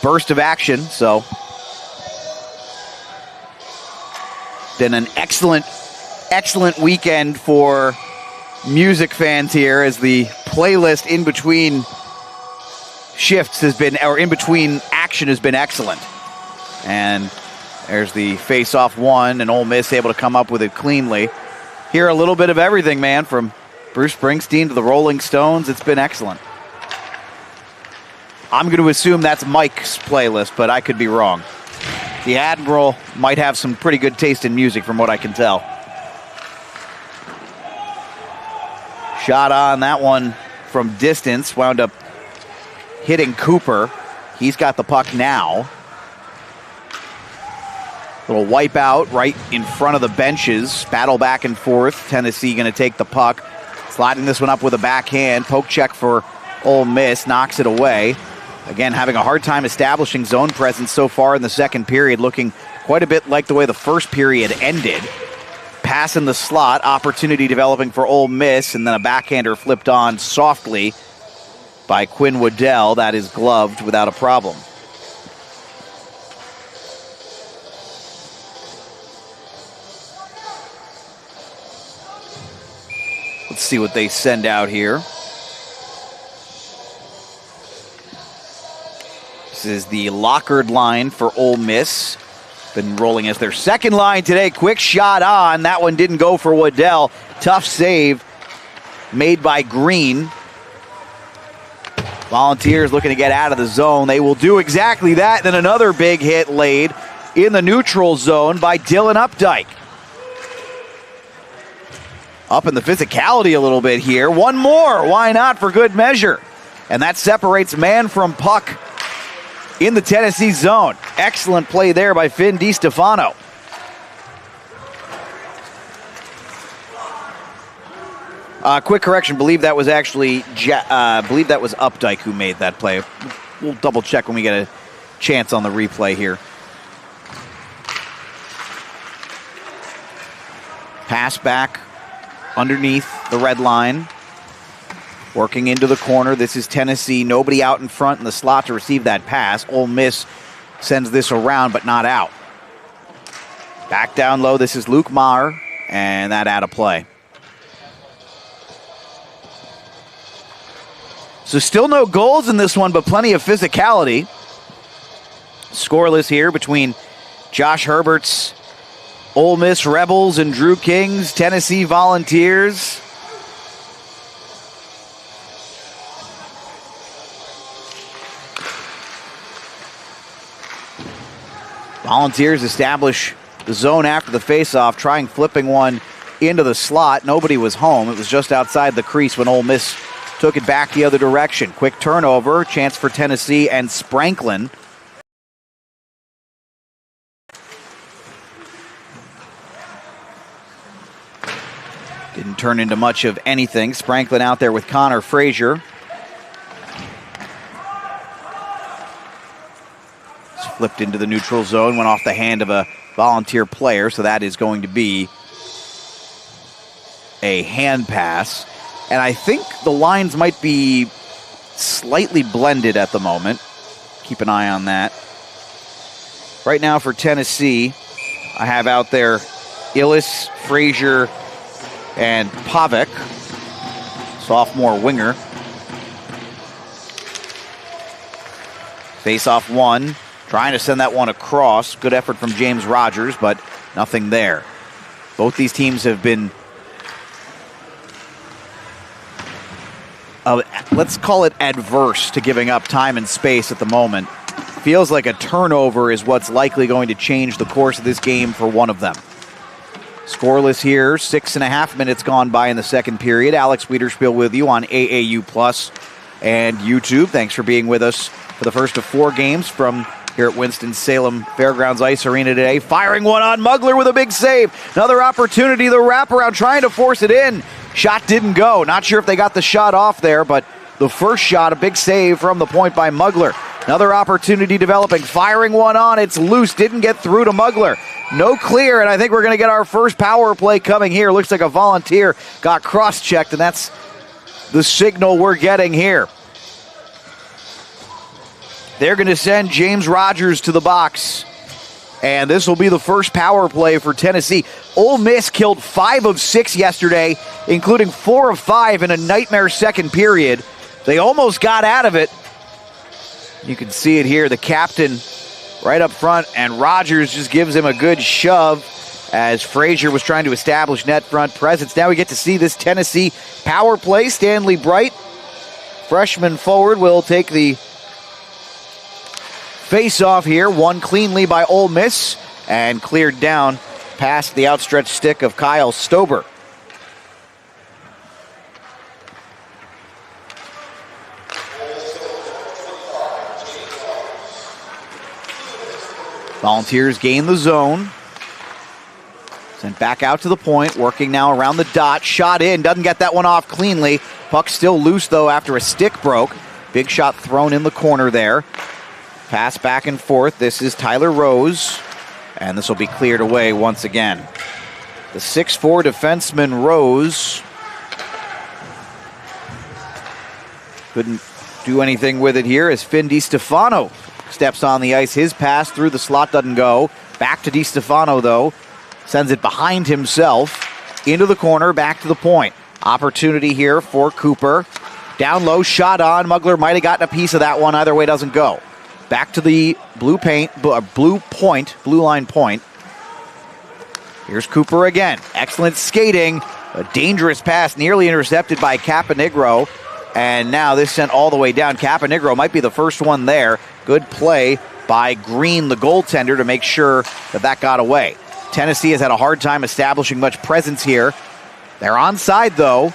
burst of action, so. Been an excellent weekend for music fans here, as the playlist in between shifts has been, or in between action has been excellent. And there's the face-off one, and Ole Miss able to come up with it cleanly. Hear a little bit of everything, man, from Bruce Springsteen to the Rolling Stones. It's been excellent. I'm going to assume that's Mike's playlist, but I could be wrong. The Admiral might have some pretty good taste in music from what I can tell. Shot on, that one from distance, wound up hitting Cooper. He's got the puck now. Little wipeout right in front of the benches. Battle back and forth. Tennessee going to take the puck. Sliding this one up with a backhand. Poke check for Ole Miss. Knocks it away. Again, having a hard time establishing zone presence so far in the second period. Looking quite a bit like the way the first period ended. Pass in the slot, opportunity developing for Ole Miss, and then a backhander flipped on softly by Quinn Waddell. That is gloved without a problem. Let's see what they send out here. This is the lockered line for Ole Miss. Been rolling as their second line today. Quick shot on. That one didn't go for Waddell. Tough save made by Green. Volunteers looking to get out of the zone. They will do exactly that. Then another big hit laid in the neutral zone by Dylan Updike. Up in the physicality a little bit here. One more. Why not, for good measure? And that separates man from puck in the Tennessee zone. Excellent play there by Finn DiStefano. Quick correction, believe that was actually Updike who made that play. We'll double check when we get a chance on the replay here. Pass back underneath the red line. Working into the corner. This is Tennessee. Nobody out in front in the slot to receive that pass. Ole Miss sends this around, but not out. Back down low. This is Luke Maher, and that out of play. So still no goals in this one, but plenty of physicality. Scoreless here between Josh Herbert's Ole Miss Rebels and Drew King's Tennessee Volunteers. Volunteers establish the zone after the faceoff, trying flipping one into the slot. Nobody was home. It was just outside the crease when Ole Miss took it back the other direction. Quick turnover, chance for Tennessee and Spranklin. Didn't turn into much of anything. Spranklin out there with Connor Frazier. Flipped into the neutral zone, went off the hand of a Volunteer player, so that is going to be a hand pass. And I think the lines might be slightly blended at the moment. Keep an eye on that. Right now for Tennessee, I have out there Illis, Frazier, and Pavic, sophomore winger. Face-off one. Trying to send that one across. Good effort from James Rogers, but nothing there. Both these teams have been, let's call it adverse to giving up time and space at the moment. Feels like a turnover is what's likely going to change the course of this game for one of them. Scoreless here, 6.5 minutes gone by in the second period. Alex Wiederspiel with you on AAU Plus and YouTube. Thanks for being with us for the first of 4 games from here at Winston-Salem Fairgrounds Ice Arena today. Firing one on Mugler with a big save. Another opportunity, the wraparound, trying to force it in. Shot didn't go. Not sure if they got the shot off there, but the first shot, a big save from the point by Mugler. Another opportunity developing. Firing one on. It's loose. Didn't get through to Mugler. No clear, and I think we're going to get our first power play coming here. Looks like a Volunteer got cross-checked, and that's the signal we're getting here. They're going to send James Rogers to the box. And this will be the first power play for Tennessee. Ole Miss killed 5 of 6 yesterday, including 4 of 5 in a nightmare second period. They almost got out of it. You can see it here, the captain right up front, and Rogers just gives him a good shove as Frazier was trying to establish net front presence. Now we get to see this Tennessee power play. Stanley Bright, freshman forward, will take the face-off here, won cleanly by Ole Miss and cleared down past the outstretched stick of Kyle Stober. Volunteers gain the zone. Sent back out to the point, working now around the dot. Shot in, doesn't get that one off cleanly. Puck still loose though after a stick broke. Big shot thrown in the corner there. Pass back and forth. This is Tyler Rose And this will be cleared away once again. The 6'4" defenseman Rose couldn't do anything with it here as Finn DiStefano steps on the ice. His pass through the slot doesn't go. Back to DiStefano, though. Sends it behind himself. Into the corner, back to the point. Opportunity here for Cooper. Down low, shot on. Mugler might have gotten a piece of that one. Either way, doesn't go. Back to the blue line point. Here's Cooper again. Excellent skating. A dangerous pass, nearly intercepted by Caponigro. And now this sent all the way down. Caponigro might be the first one there. Good play by Green, the goaltender, to make sure that got away. Tennessee has had a hard time establishing much presence here. They're onside, though.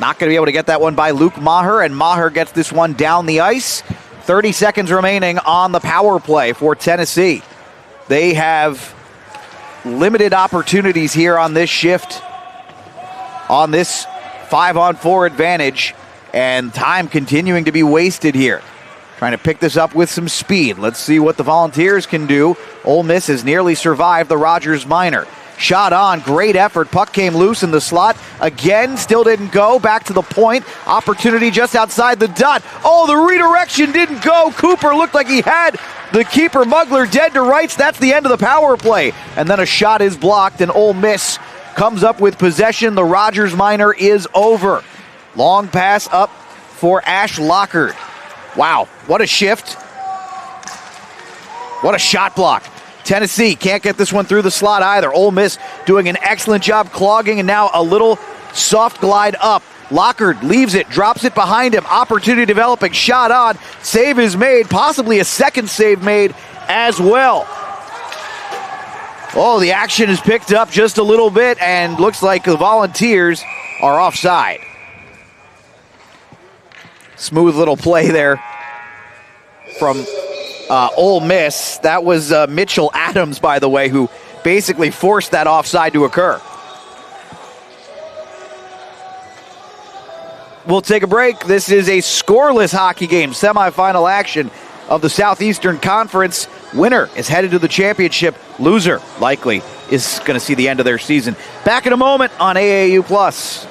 Not going to be able to get that one by Luke Maher, and Maher gets this one down the ice. 30 seconds remaining on the power play for Tennessee. They have limited opportunities here on this shift, on this 5-on-4 advantage, and time continuing to be wasted here. Trying to pick this up with some speed. Let's see what the Volunteers can do. Ole Miss has nearly survived the Rogers Minor. Shot on, great effort. Puck came loose in the slot. Again, still didn't go. Back to the point. Opportunity just outside the dot. Oh, the redirection didn't go. Cooper looked like he had the keeper Mugler dead to rights. That's the end of the power play. And then a shot is blocked, and Ole Miss comes up with possession. The Rogers Minor is over. Long pass up for Ash Lockard. Wow, what a shift. What a shot block. Tennessee can't get this one through the slot either. Ole Miss doing an excellent job clogging, and now a little soft glide up. Lockard leaves it, drops it behind him. Opportunity developing, shot on. Save is made, possibly a second save made as well. Oh, the action is picked up just a little bit, and looks like the Volunteers are offside. Smooth little play there from Ole Miss. That was Mitchell Adams, by the way, who basically forced that offside to occur. We'll take a break. This is a scoreless hockey game, semifinal action of the Southeastern Conference. Winner is headed to the championship. Loser, likely, is going to see the end of their season. Back in a moment on AAU Plus.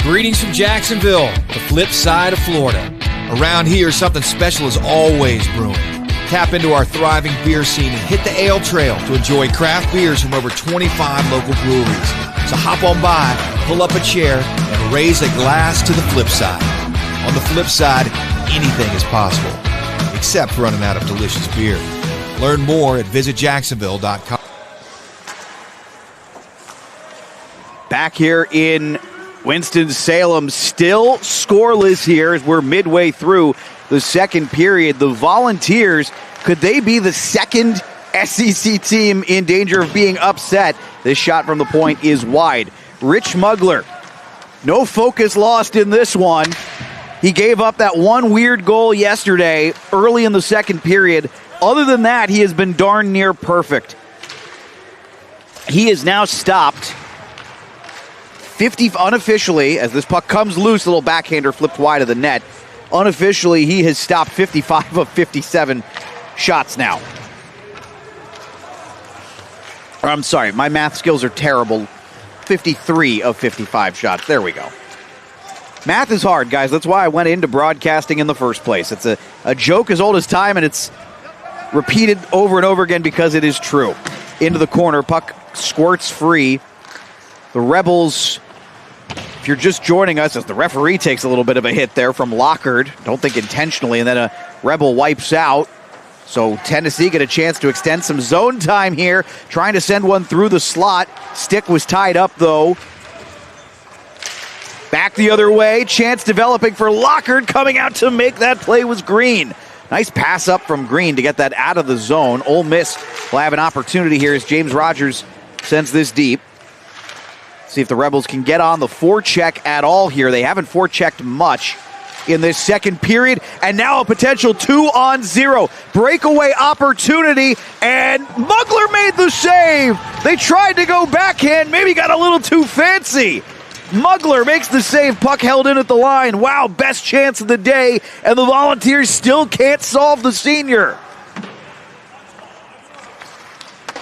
Greetings from Jacksonville, the flip side of Florida. Around here, something special is always brewing. Tap into our thriving beer scene and hit the ale trail to enjoy craft beers from over 25 local breweries. So hop on by, pull up a chair, and raise a glass to the flip side. On the flip side, anything is possible, except for running out of delicious beer. Learn more at visitjacksonville.com. Back here in Winston-Salem, still scoreless here as we're midway through the second period. The Volunteers, could they be the second SEC team in danger of being upset? This shot from the point is wide. Rich Mugler, no focus lost in this one. He gave up that one weird goal yesterday early in the second period. Other than that, he has been darn near perfect. He is now stopped 50 unofficially, as this puck comes loose, a little backhander flipped wide of the net. Unofficially, he has stopped 55 of 57 shots now. I'm sorry, my math skills are terrible. 53 of 55 shots. There we go. Math is hard, guys. That's why I went into broadcasting in the first place. It's a joke as old as time, and it's repeated over and over again because it is true. Into the corner, puck squirts free. The Rebels, if you're just joining us, as the referee takes a little bit of a hit there from Lockard, don't think intentionally, and then a Rebel wipes out. So Tennessee get a chance to extend some zone time here, trying to send one through the slot. Stick was tied up, though. Back the other way, chance developing for Lockard, coming out to make that play was Green. Nice pass up from Green to get that out of the zone. Ole Miss will have an opportunity here as James Rogers sends this deep. See if the Rebels can get on the forecheck at all here. They haven't forechecked much in this second period, and now a potential 2-on-0 breakaway opportunity, and Mugler made the save. They tried to go backhand, maybe got a little too fancy. Mugler makes the save, puck held in at the line. Wow, best chance of the day, and the Volunteers still can't solve the senior.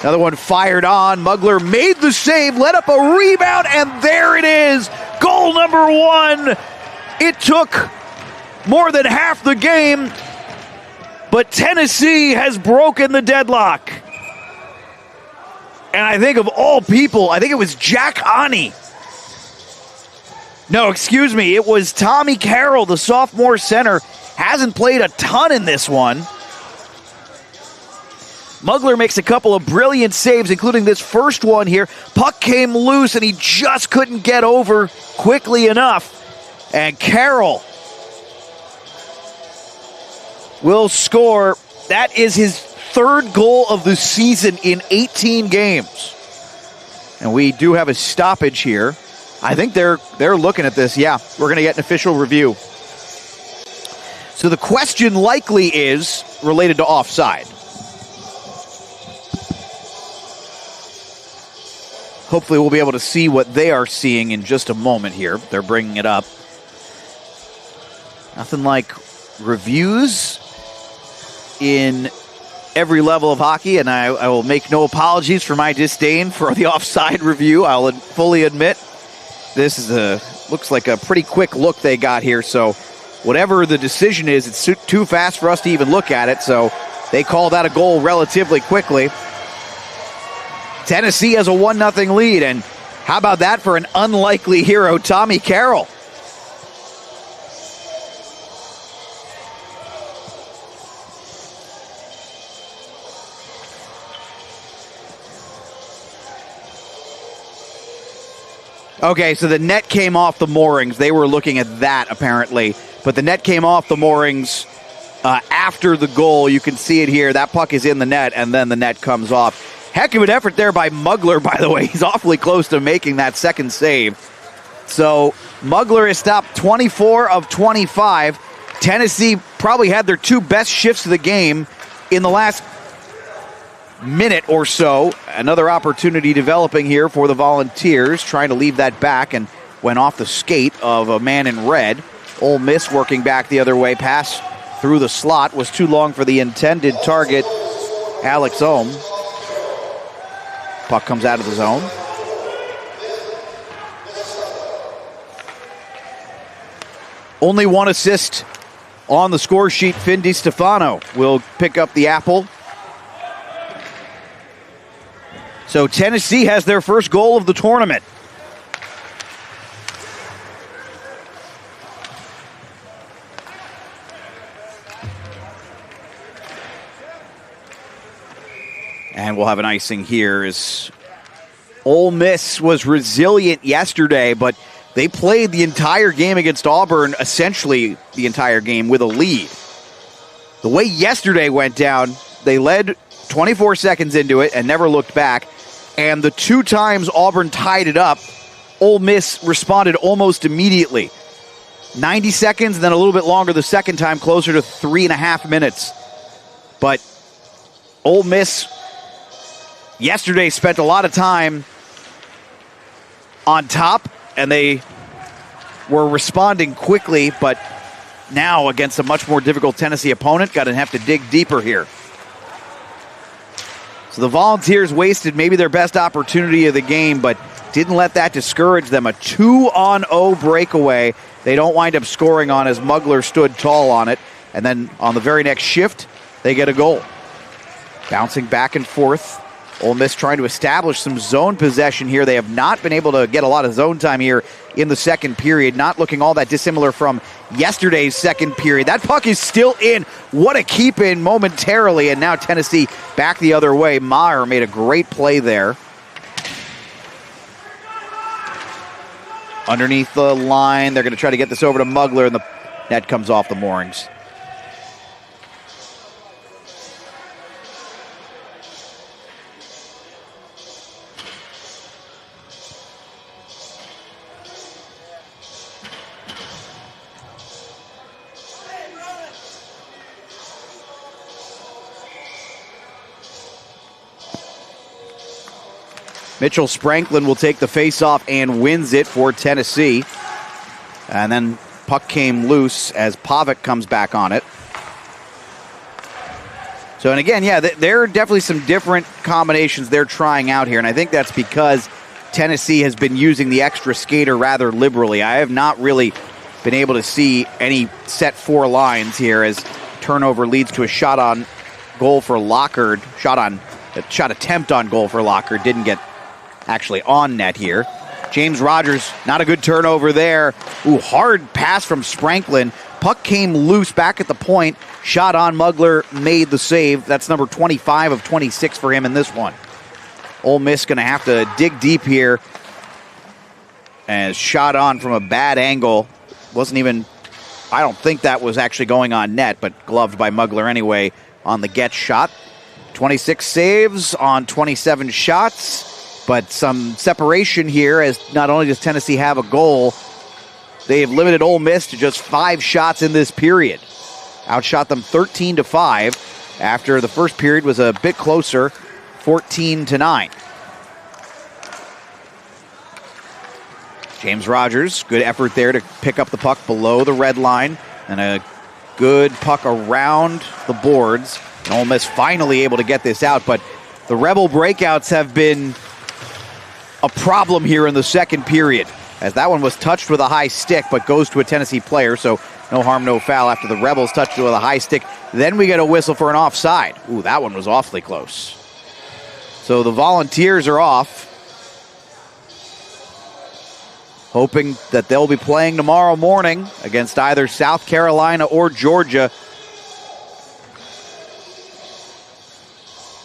Another one fired on. Mugler made the save, let up a rebound, and there it is. Goal number 1. It took more than half the game, but Tennessee has broken the deadlock. And I think of all people, I think it was Jack Ani. No, excuse me, it was Tommy Carroll, the sophomore center. Hasn't played a ton in this one. Mugler makes a couple of brilliant saves, including this first one here. Puck came loose, and he just couldn't get over quickly enough. And Carroll will score. That is his third goal of the season in 18 games. And we do have a stoppage here. I think they're looking at this. Yeah, we're going to get an official review. So the question likely is related to offside. Hopefully we'll be able to see what they are seeing in just a moment here. They're bringing it up. Nothing like reviews in every level of hockey, and I will make no apologies for my disdain for the offside review. I'll fully admit this is looks like a pretty quick look they got here, so whatever the decision is, it's too fast for us to even look at it, so they called out a goal relatively quickly. Tennessee has a 1-0 lead, and how about that for an unlikely hero, Tommy Carroll? Okay, so the net came off the moorings. They were looking at that, apparently. But the net came off the moorings after the goal. You can see it here. That puck is in the net, and then the net comes off. Heck of an effort there by Mugler, by the way. He's awfully close to making that second save. So Mugler has stopped 24 of 25. Tennessee probably had their 2 best shifts of the game in the last minute or so. Another opportunity developing here for the Volunteers, trying to leave that back, and went off the skate of a man in red. Ole Miss working back the other way. Pass through the slot was too long for the intended target, Alex Ohm. Puck comes out of the zone. Only 1 assist on the score sheet. Finn DiStefano will pick up the apple. So Tennessee has their first goal of the tournament. And we'll have an icing here as Ole Miss was resilient yesterday, but they played the entire game against Auburn, essentially the entire game, with a lead. The way yesterday went down, they led 24 seconds into it and never looked back. And the 2 times Auburn tied it up, Ole Miss responded almost immediately. 90 seconds, and then a little bit longer the second time, closer to 3.5 minutes. But Ole Miss yesterday spent a lot of time on top, and they were responding quickly, but now against a much more difficult Tennessee opponent, got to have to dig deeper here. So the Volunteers wasted maybe their best opportunity of the game, but didn't let that discourage them. A 2-on-0 breakaway. They don't wind up scoring on as Mugler stood tall on it. And then on the very next shift, they get a goal. Bouncing back and forth. Ole Miss trying to establish some zone possession here. They have not been able to get a lot of zone time here in the second period. Not looking all that dissimilar from yesterday's second period. That puck is still in. What a keep in momentarily. And now Tennessee back the other way. Maher made a great play there. Underneath the line. They're going to try to get this over to Mugler, and the net comes off the moorings. Mitchell Spranklin will take the faceoff and wins it for Tennessee. And then puck came loose as Pavic comes back on it. So, and again, yeah, there are definitely some different combinations they're trying out here. And I think that's because Tennessee has been using the extra skater rather liberally. I have not really been able to see any set four lines here as turnover leads to a shot on goal for Lockard. Shot attempt on goal for Lockard. Didn't get actually on net here. James Rogers, not a good turnover there. Ooh, hard pass from Spranklin. Puck came loose back at the point. Shot on Mugler, made the save. That's number 25 of 26 for him in this one. Ole Miss going to have to dig deep here. And shot on from a bad angle. Wasn't even, I don't think that was actually going on net, but gloved by Mugler anyway on the get shot. 26 saves on 27 shots. But some separation here as not only does Tennessee have a goal, they have limited Ole Miss to just 5 shots in this period. Outshot them 13-5 after the first period was a bit closer, 14-9. James Rogers, good effort there to pick up the puck below the red line, and a good puck around the boards. And Ole Miss finally able to get this out, but the Rebel breakouts have been a problem here in the second period, as that one was touched with a high stick but goes to a Tennessee player, so no harm, no foul after the Rebels touched it with a high stick. Then we get a whistle for an offside. Ooh, that one was awfully close. So the Volunteers are off, hoping that they'll be playing tomorrow morning against either South Carolina or Georgia.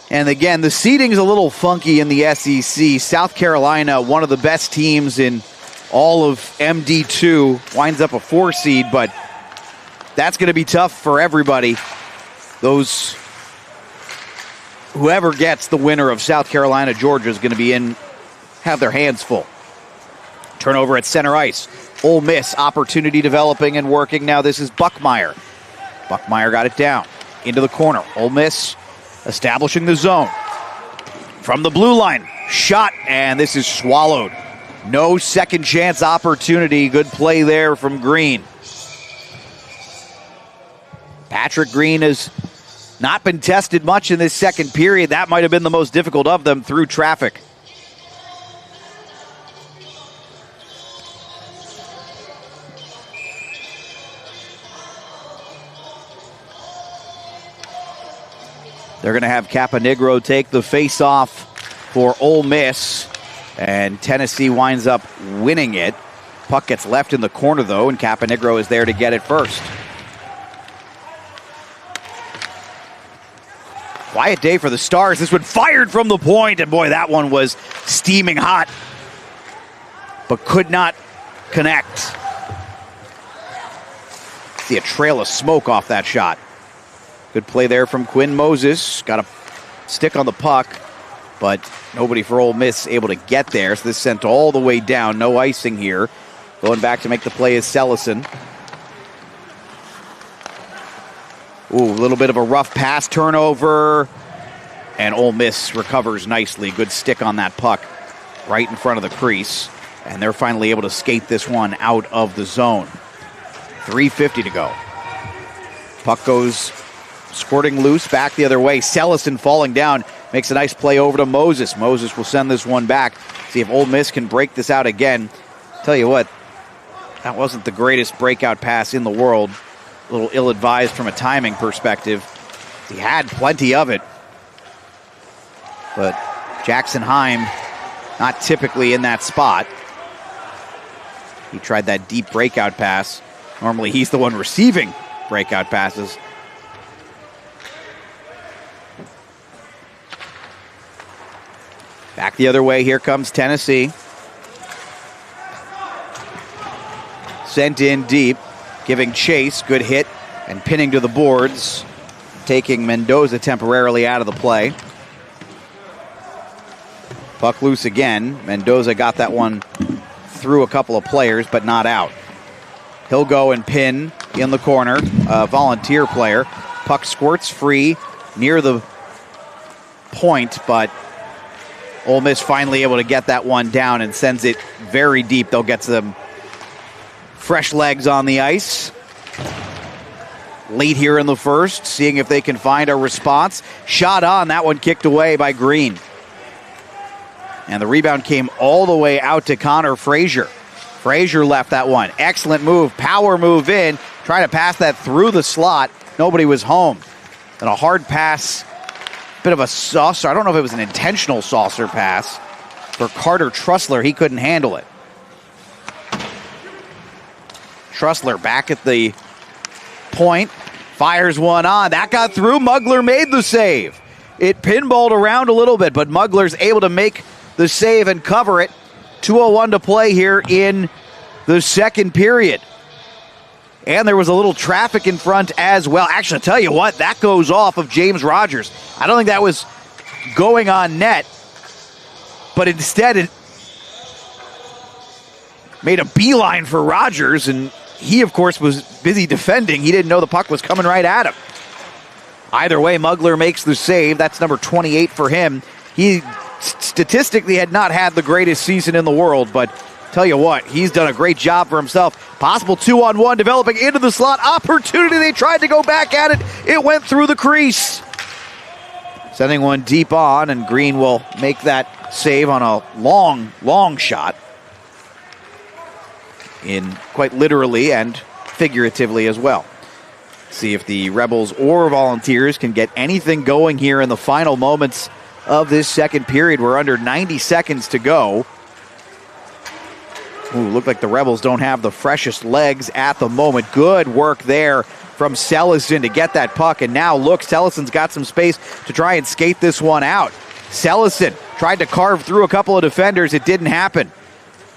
And again, the seeding's a little funky in the SEC. South Carolina, one of the best teams in all of MD2, winds up a 4 seed, but that's going to be tough for everybody. Whoever gets the winner of South Carolina, Georgia is going to have their hands full. Turnover at center ice. Ole Miss, opportunity developing and working. Now this is Buckmeyer. Buckmeyer got it down into the corner. Ole Miss establishing the zone. From the blue line, shot, and this is swallowed. No second chance opportunity. Good play there from Green. Patrick Green has not been tested much in this second period. That might have been the most difficult of them through traffic. They're going to have Caponegro take the face-off for Ole Miss, and Tennessee winds up winning it. Puck gets left in the corner, though, and Caponegro is there to get it first. Quiet day for the Stars. This one fired from the point, and boy, that one was steaming hot, but could not connect. See a trail of smoke off that shot. Good play there from Quinn Moses. Got a stick on the puck, but nobody for Ole Miss able to get there. So this sent all the way down. No icing here. Going back to make the play is Sellison. Ooh, a little bit of a rough pass turnover. And Ole Miss recovers nicely. Good stick on that puck right in front of the crease. And they're finally able to skate this one out of the zone. 3:50 to go. Puck goes squirting loose back the other way. Sellison falling down. Makes a nice play over to Moses. Moses will send this one back. See if Ole Miss can break this out again. Tell you what, that wasn't the greatest breakout pass in the world. A little ill-advised from a timing perspective. He had plenty of it. but Jackson Heim not typically in that spot. He tried that deep breakout pass. Normally he's the one receiving breakout passes. Back the other way, here comes Tennessee. Sent in deep, giving chase, good hit, and pinning to the boards, taking Mendoza temporarily out of the play. Puck loose again. Mendoza got that one through a couple of players, but not out. He'll go and pin in the corner, a volunteer player. Puck squirts free near the point, but Ole Miss finally able to get that one down and sends it very deep. They'll get some fresh legs on the ice. Late here in the first, seeing if they can find a response. Shot on, that one kicked away by Green. And the rebound came all the way out to Connor Frazier. Frazier left that one. Excellent move, power move in. Trying to pass that through the slot. Nobody was home. And a hard pass, bit of a saucer. I don't know if it was an intentional saucer pass for Carter Trussler. He couldn't handle it. Trussler back at the point. Fires one on. That got through. Mugler made the save. It pinballed around a little bit, but Mugler's able to make the save and cover it. 2:01 to play here in the second period. And there was a little traffic in front as well. Actually, I'll tell you what, that goes off of James Rogers. I don't think that was going on net, but instead it made a beeline for Rogers, and he, of course, was busy defending. He didn't know the puck was coming right at him. Either way, Mugler makes the save. That's number 28 for him. He statistically had not had the greatest season in the world, but tell you what, he's done a great job for himself. Possible 2-on-1 developing into the slot. Opportunity, they tried to go back at it. It went through the crease. Sending one deep on, and Green will make that save on a long shot. In quite literally and figuratively as well. See if the Rebels or Volunteers can get anything going here in the final moments of this second period. We're under 90 seconds to go. Ooh, look like the Rebels don't have the freshest legs at the moment. Good work there from Sellison to get that puck. And now look, Sellison's got some space to try and skate this one out. Sellison tried to carve through a couple of defenders. It didn't happen.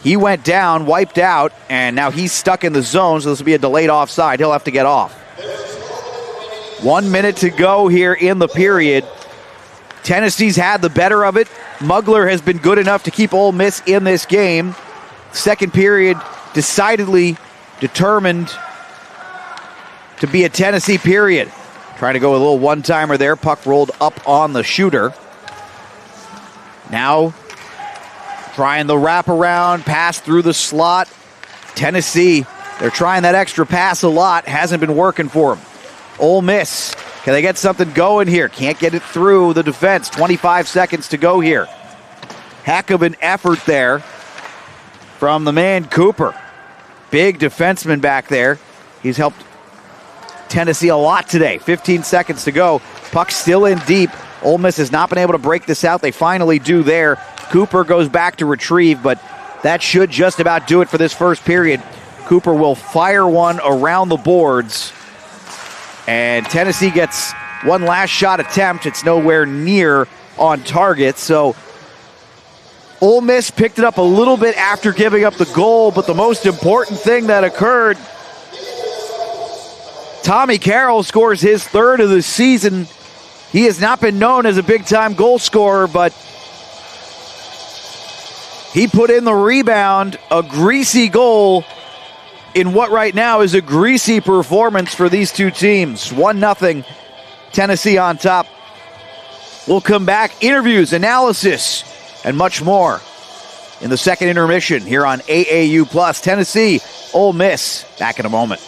He went down, wiped out, and now he's stuck in the zone, so this will be a delayed offside. He'll have to get off. 1 minute to go here in the period. Tennessee's had the better of it. Mugler has been good enough to keep Ole Miss in this game. Second period decidedly determined to be a Tennessee period. Trying to go a little one-timer there. Puck rolled up on the shooter. Now trying the wraparound, pass through the slot. Tennessee, they're trying that extra pass a lot. Hasn't been working for them. Ole Miss, can they get something going here? Can't get it through the defense. 25 seconds to go here. Heck of an effort there from the man Cooper. Big defenseman back there. He's helped Tennessee a lot today. 15 seconds to go. Puck still in deep. Ole Miss has not been able to break this out. They finally do there. Cooper goes back to retrieve, but that should just about do it for this first period. Cooper will fire one around the boards, and Tennessee gets one last shot attempt. It's nowhere near on target, so Ole Miss picked it up a little bit after giving up the goal, but the most important thing that occurred, Tommy Carroll scores his third of the season. He has not been known as a big-time goal scorer, but he put in the rebound, a greasy goal in what right now is a greasy performance for these two teams. 1-0, Tennessee on top. We'll come back, interviews, analysis, and much more in the second intermission here on AAU+. Tennessee, Ole Miss, back in a moment.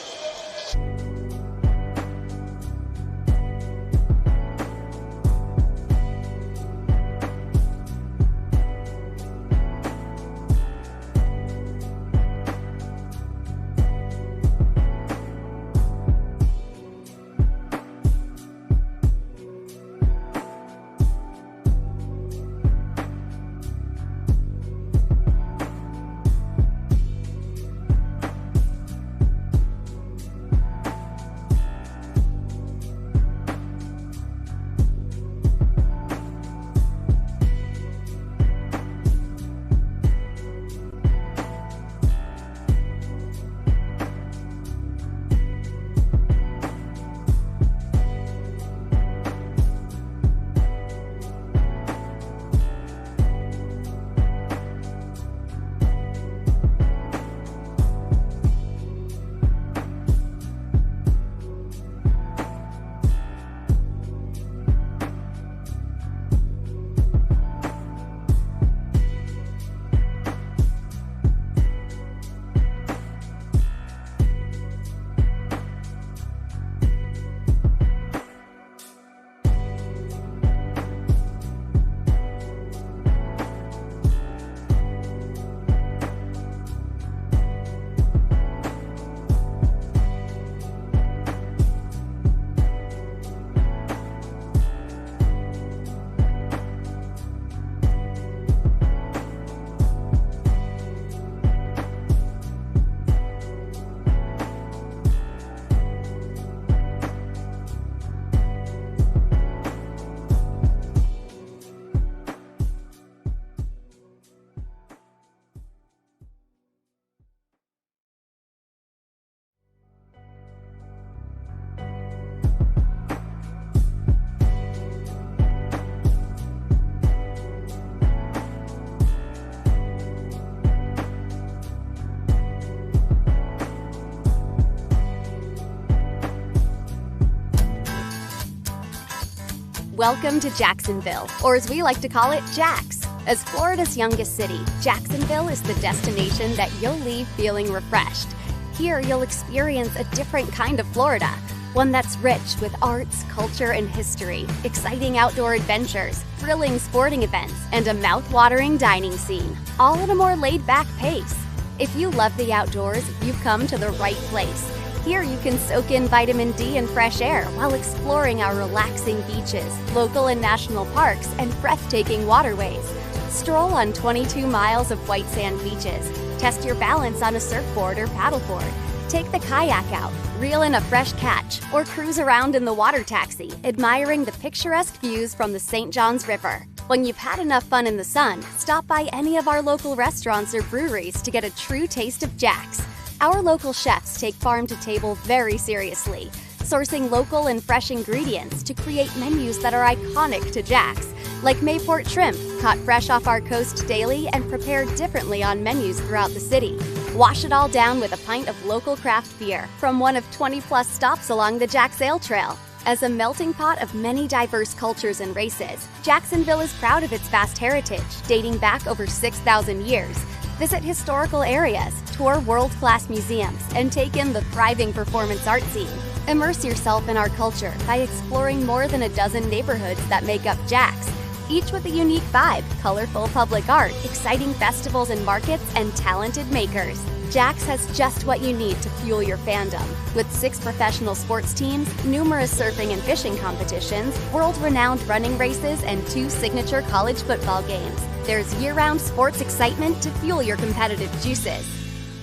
Welcome to Jacksonville, or as we like to call it, Jax. As Florida's youngest city, Jacksonville is the destination that you'll leave feeling refreshed. Here, you'll experience a different kind of Florida, one that's rich with arts, culture, and history, exciting outdoor adventures, thrilling sporting events, and a mouth-watering dining scene, all at a more laid-back pace. If you love the outdoors, you've come to the right place. Here you can soak in vitamin D and fresh air while exploring our relaxing beaches, local and national parks, and breathtaking waterways. Stroll on 22 miles of white sand beaches. Test your balance on a surfboard or paddleboard. Take the kayak out, reel in a fresh catch, or cruise around in the water taxi, admiring the picturesque views from the St. Johns River. When you've had enough fun in the sun, stop by any of our local restaurants or breweries to get a true taste of Jax. Our local chefs take farm to table very seriously, sourcing local and fresh ingredients to create menus that are iconic to Jax, like Mayport shrimp, caught fresh off our coast daily and prepared differently on menus throughout the city. Wash it all down with a pint of local craft beer from one of 20-plus stops along the Jax Ale Trail. As a melting pot of many diverse cultures and races, Jacksonville is proud of its vast heritage, dating back over 6,000 years. Visit historical areas, tour world-class museums, and take in the thriving performance art scene. Immerse yourself in our culture by exploring more than a dozen neighborhoods that make up Jax, each with a unique vibe, colorful public art, exciting festivals and markets, and talented makers. Jax has just what you need to fuel your fandom. With 6 professional sports teams, numerous surfing and fishing competitions, world-renowned running races, and 2 signature college football games, there's year-round sports excitement to fuel your competitive juices.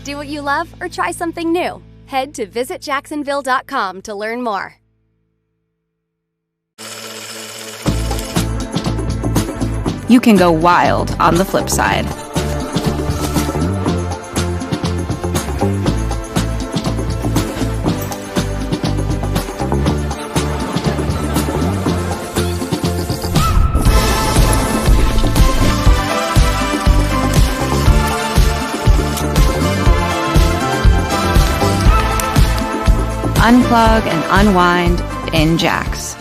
Do what you love or try something new. Head to visitjacksonville.com to learn more. You can go wild on the flip side. Unplug and unwind in Jax.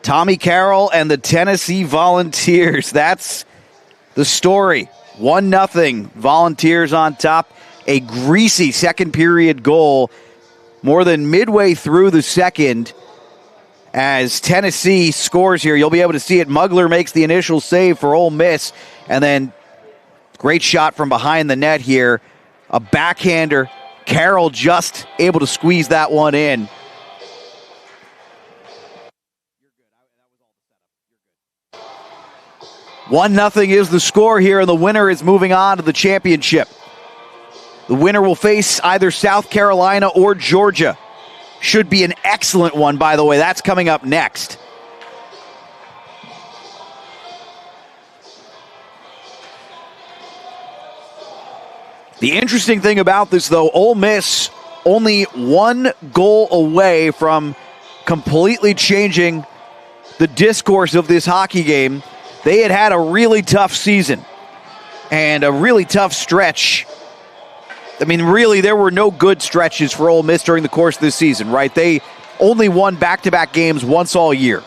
Tommy Carroll and the Tennessee Volunteers. That's the story. 1-0. Volunteers on top. A greasy second period goal more than midway through the second as Tennessee scores here. You'll be able to see it. Mugler makes the initial save for Ole Miss, and then great shot from behind the net here. A backhander. Carroll just able to squeeze that one in. One 1-0 is the score here, and the winner is moving on to the championship. The winner will face either South Carolina or Georgia. Should be an excellent one, by the way. That's coming up next. The interesting thing about this, though, Ole Miss only 1 goal away from completely changing the discourse of this hockey game. They had a really tough season and a really tough stretch. I mean, really, there were no good stretches for Ole Miss during the course of this season, right? They only won back-to-back games once all year.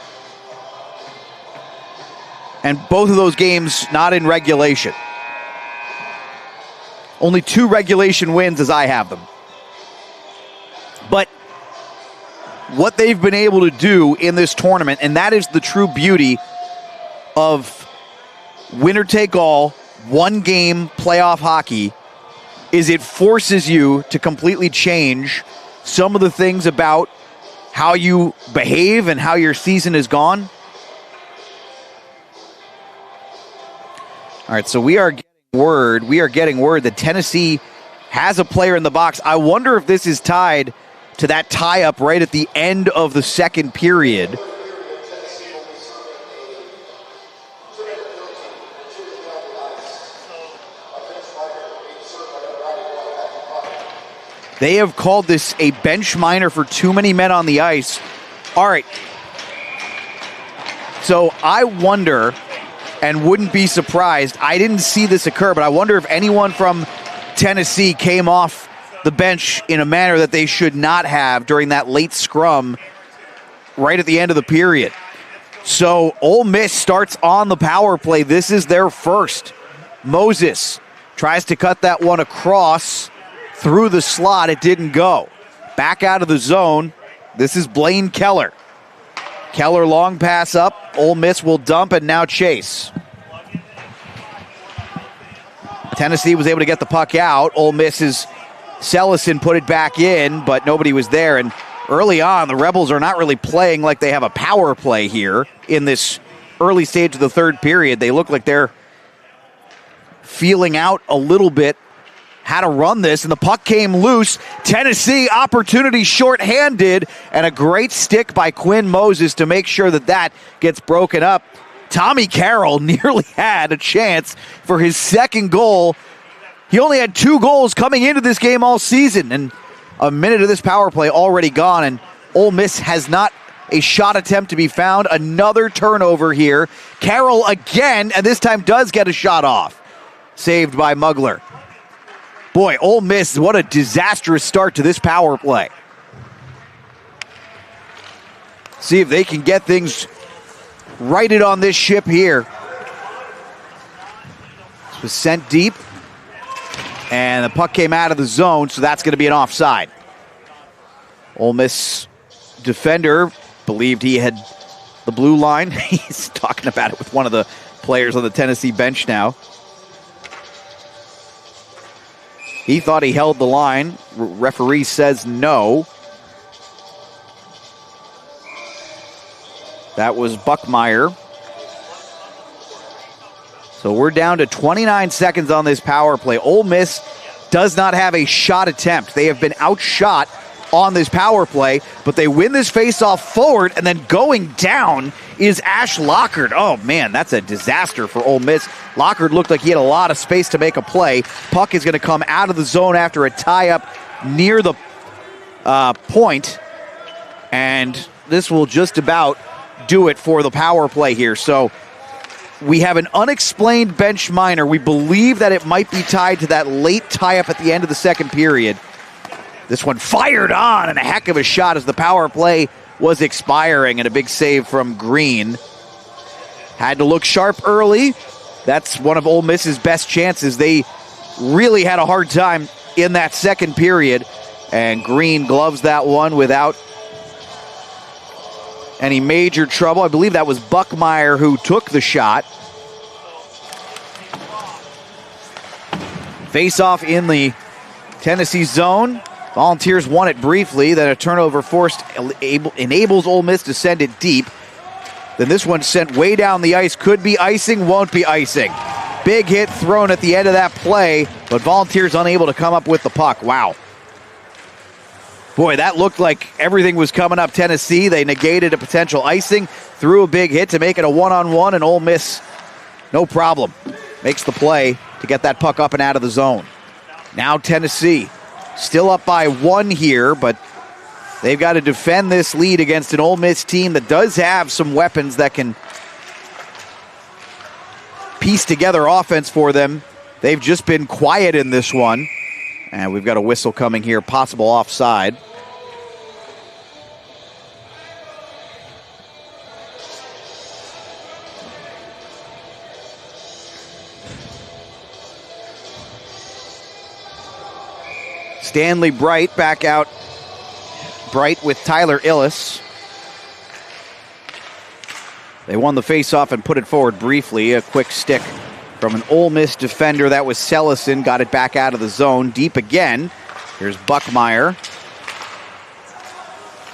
And both of those games not in regulation. Only 2 regulation wins as I have them. But what they've been able to do in this tournament, and that is the true beauty of winner-take-all, one-game playoff hockey, is it forces you to completely change some of the things about how you behave and how your season is gone. All right, so we are getting word that Tennessee has a player in the box. I wonder if this is tied to that tie-up right at the end of the second period. They have called this a bench minor for too many men on the ice. All right. So I wonder, and wouldn't be surprised, I didn't see this occur, but I wonder if anyone from Tennessee came off the bench in a manner that they should not have during that late scrum right at the end of the period. So Ole Miss starts on the power play. This is their first. Moses tries to cut that one across through the slot. It didn't go. Back out of the zone. This is Blaine Keller. Keller long pass up. Ole Miss will dump and now chase. Tennessee was able to get the puck out. Ole Miss's Sellison put it back in, but nobody was there. And early on, the Rebels are not really playing like they have a power play here in this early stage of the third period. They look like they're feeling out a little bit how to run this, and the puck came loose. Tennessee opportunity shorthanded, and a great stick by Quinn Moses to make sure that that gets broken up. Tommy Carroll nearly had a chance for his second goal. He only had 2 goals coming into this game all season, and a minute of this power play already gone, and Ole Miss has not a shot attempt to be found. Another turnover here. Carroll again, and this time does get a shot off. Saved by Mugler. Boy, Ole Miss, what a disastrous start to this power play. See if they can get things righted on this ship here. This was sent deep, and the puck came out of the zone, so that's going to be an offside. Ole Miss defender believed he had the blue line. He's talking about it with one of the players on the Tennessee bench now. He thought he held the line. Referee says no. That was Buckmeyer. So we're down to 29 seconds on this power play. Ole Miss does not have a shot attempt. They have been outshot on this power play, but they win this faceoff forward, and then going down is Ash Lockard. Oh, man, that's a disaster for Ole Miss. Lockard looked like he had a lot of space to make a play. Puck is going to come out of the zone after a tie-up near the point, and this will just about do it for the power play here. So we have an unexplained bench minor. We believe that it might be tied to that late tie-up at the end of the second period. This one fired on, and a heck of a shot as the power play was expiring, and a big save from Green. Had to look sharp early. That's one of Ole Miss's best chances. They really had a hard time in that second period, and Green gloves that one without any major trouble. I believe that was Buckmeyer who took the shot. Face-off in the Tennessee zone. Volunteers won it briefly, then a turnover forced enables Ole Miss to send it deep. Then this one sent way down the ice. Could be icing, won't be icing. Big hit thrown at the end of that play, but Volunteers unable to come up with the puck. Wow. Boy, that looked like everything was coming up Tennessee. They negated a potential icing, threw a big hit to make it a one-on-one, and Ole Miss, no problem, makes the play to get that puck up and out of the zone. Now Tennessee, still up by 1 here, but they've got to defend this lead against an Ole Miss team that does have some weapons that can piece together offense for them. They've just been quiet in this one. And we've got a whistle coming here, possible offside. Stanley Bright back out. Bright with Tyler Illis. They won the faceoff and put it forward briefly. A quick stick from an Ole Miss defender. That was Sellison. Got it back out of the zone. Deep again. Here's Buckmeyer.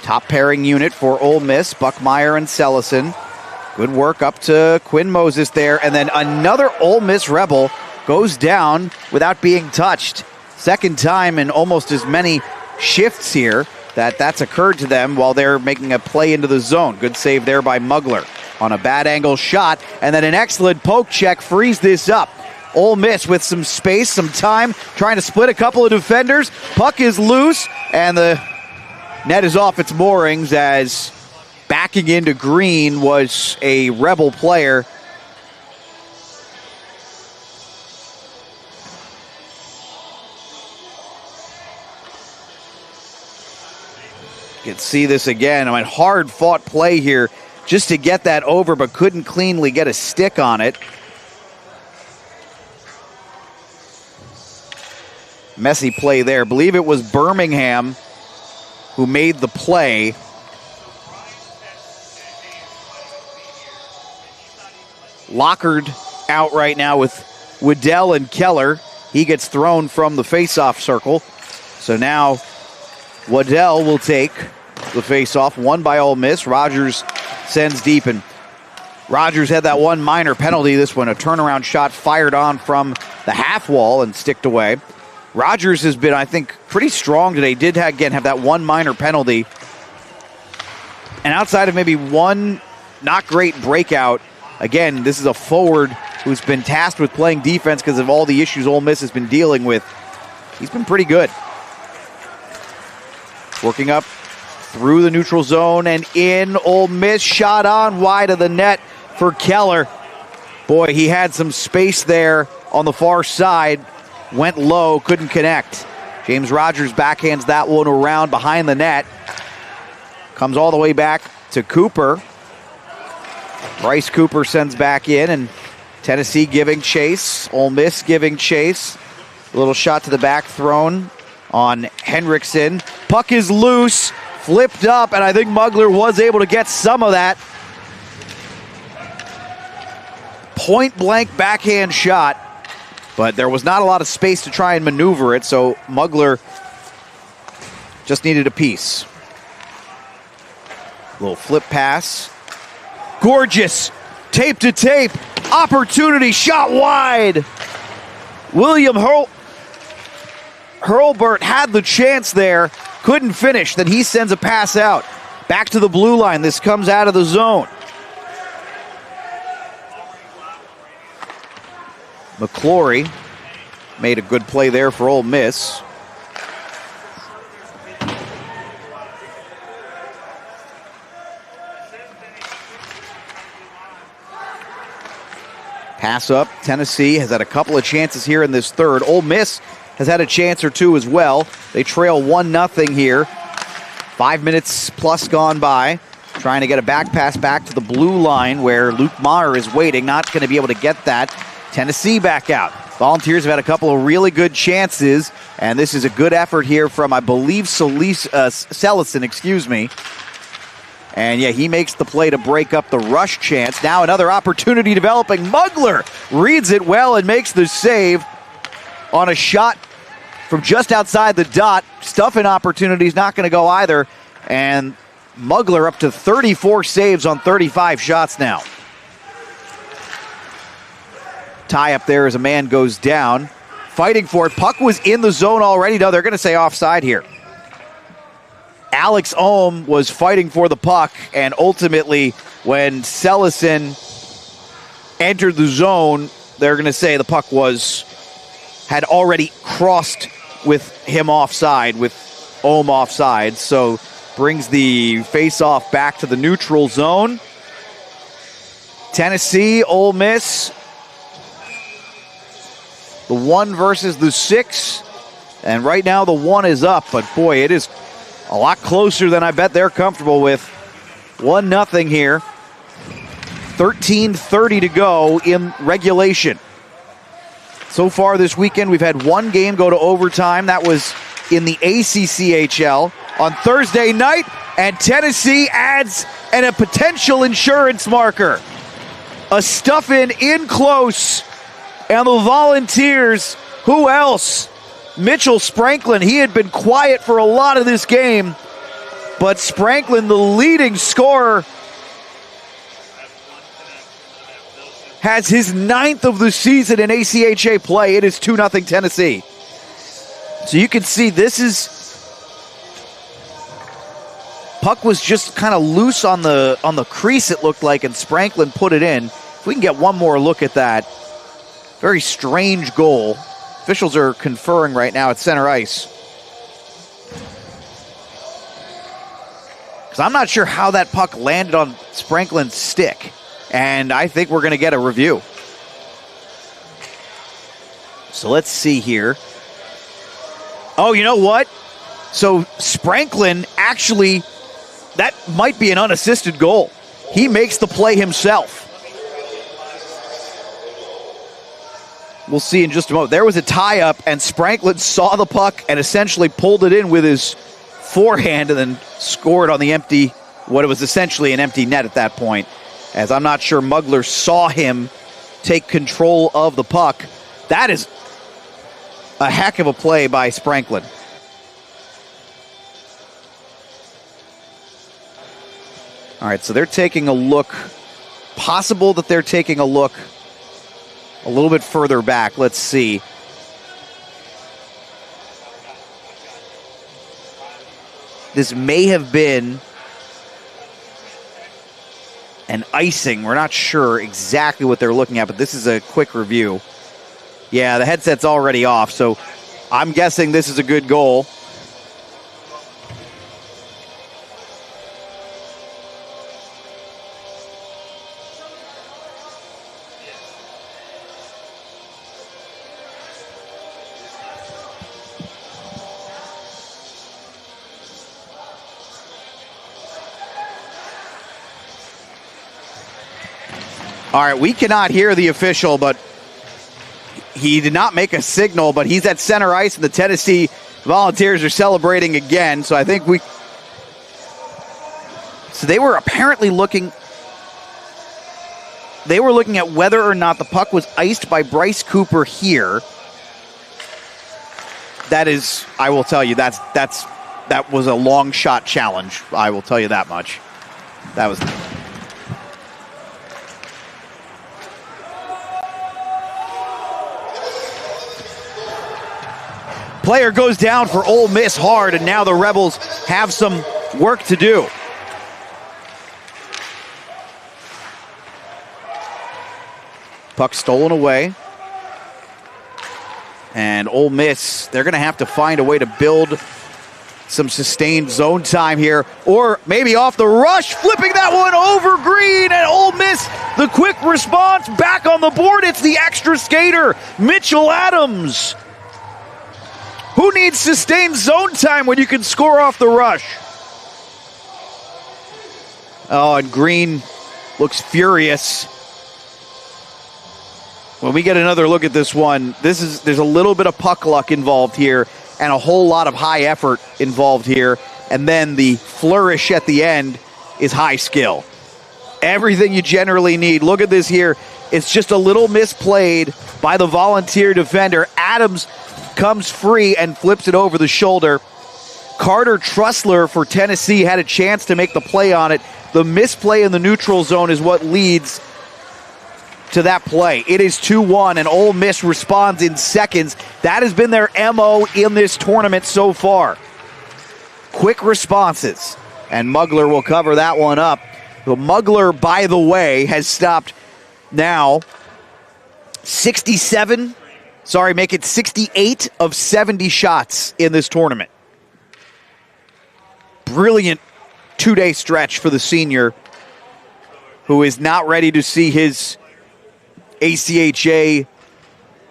Top pairing unit for Ole Miss. Buckmeyer and Sellison. Good work up to Quinn Moses there. And then another Ole Miss Rebel goes down without being touched. Second time in almost as many shifts here that's occurred to them while they're making a play into the zone. Good save there by Mugler on a bad angle shot. And then an excellent poke check frees this up. Ole Miss with some space, some time, trying to split a couple of defenders. Puck is loose, and the net is off its moorings as backing into Green was a Rebel player. You can see this again. I mean, hard-fought play here just to get that over, but couldn't cleanly get a stick on it. Messy play there. I believe it was Birmingham who made the play. Lockard out right now with Waddell and Keller. He gets thrown from the faceoff circle. So now Waddell will take the faceoff, won by Ole Miss. Rogers sends deep, and Rogers had that one minor penalty. This one, a turnaround shot fired on from the half wall and sticked away. Rogers has been, I think, pretty strong today. Did again have that one minor penalty. And outside of maybe one not great breakout, again, this is a forward who's been tasked with playing defense because of all the issues Ole Miss has been dealing with. He's been pretty good. Working up through the neutral zone and in. Ole Miss shot on wide of the net for Keller. Boy, he had some space there on the far side. Went low, couldn't connect. James Rogers backhands that one around behind the net. Comes all the way back to Cooper. Bryce Cooper sends back in, and Tennessee giving chase. Ole Miss giving chase. A little shot to the back thrown on Hendrickson. Puck is loose, flipped up, and I think Mugler was able to get some of that. Point blank backhand shot, but there was not a lot of space to try and maneuver it, so Mugler just needed a piece. Little flip pass. Gorgeous. Tape to tape. Opportunity. Shot wide. William Hurlburt had the chance there. Couldn't finish. Then he sends a pass out. Back to the blue line. This comes out of the zone. McClory made a good play there for Ole Miss. Pass up. Tennessee has had a couple of chances here in this third. Ole Miss has had a chance or two as well. They trail 1-0 here. 5 minutes plus gone by. Trying to get a back pass back to the blue line where Luke Maher is waiting. Not going to be able to get that. Tennessee back out. Volunteers have had a couple of really good chances, and this is a good effort here from, I believe, Sellison, And yeah, he makes the play to break up the rush chance. Now another opportunity developing. Mugler reads it well and makes the save on a shot from just outside the dot. Stuffing opportunities not going to go either. And Mugler up to 34 saves on 35 shots now. Tie up there as a man goes down. Fighting for it. Puck was in the zone already. No, they're going to say offside here. Alex Ohm was fighting for the puck, and ultimately when Sellison entered the zone, they're going to say the puck had already crossed with him offside, with Ohm offside. So brings the face-off back to the neutral zone. Tennessee, Ole Miss, the 1 versus the 6. And right now the 1 is up, but boy, it is a lot closer than I bet they're comfortable with. 1-0 here. 13:30 to go in regulation. So far this weekend, we've had one game go to overtime. That was in the ACCHL on Thursday night, and Tennessee adds a potential insurance marker. A stuff-in close, and the Volunteers, who else? Mitchell Spranklin, he had been quiet for a lot of this game, but Spranklin, the leading scorer, has his 9th of the season in ACHA play. It is 2-0 Tennessee. So you can see puck was just kind of loose on the crease, it looked like, and Spranklin put it in. If we can get one more look at that. Very strange goal. Officials are conferring right now at center ice. Because I'm not sure how that puck landed on Spranklin's stick. And I think we're going to get a review. So let's see here. Oh, you know what? So Spranklin actually, that might be an unassisted goal. He makes the play himself. We'll see in just a moment. There was a tie-up, and Spranklin saw the puck and essentially pulled it in with his forehand and then scored on the empty, what it was essentially an empty net at that point, as I'm not sure Mugler saw him take control of the puck. That is a heck of a play by Spranklin. All right, so they're taking a look. Possible that they're taking a look a little bit further back. Let's see. This may have been an icing. We're not sure exactly what they're looking at, but this is a quick review. Yeah, the headset's already off, so I'm guessing this is a good goal. All right, we cannot hear the official, but he did not make a signal, but he's at center ice, and the Tennessee Volunteers are celebrating again. So I think so they were apparently looking at whether or not the puck was iced by Bryce Cooper here. That is, I will tell you, that was a long shot challenge. I will tell you that much. That was... Player goes down for Ole Miss hard, and now the Rebels have some work to do. Puck stolen away. And Ole Miss, they're going to have to find a way to build some sustained zone time here. Or maybe off the rush, flipping that one over Green, and Ole Miss, the quick response, back on the board. It's the extra skater, Mitchell Adams. Who needs sustained zone time when you can score off the rush? Oh, and Green looks furious. When we get another look at this one, there's a little bit of puck luck involved here and a whole lot of high effort involved here. And then the flourish at the end is high skill. Everything you generally need. Look at this here. It's just a little misplayed by the Volunteer defender. Adams comes free and flips it over the shoulder. Carter Trussler for Tennessee had a chance to make the play on it. The misplay in the neutral zone is what leads to that play. It is 2-1, and Ole Miss responds in seconds. That has been their MO in this tournament so far. Quick responses, and Mugler will cover that one up. The Mugler, by the way, has stopped now 68 of 70 shots in this tournament. Brilliant two-day stretch for the senior, who is not ready to see his ACHA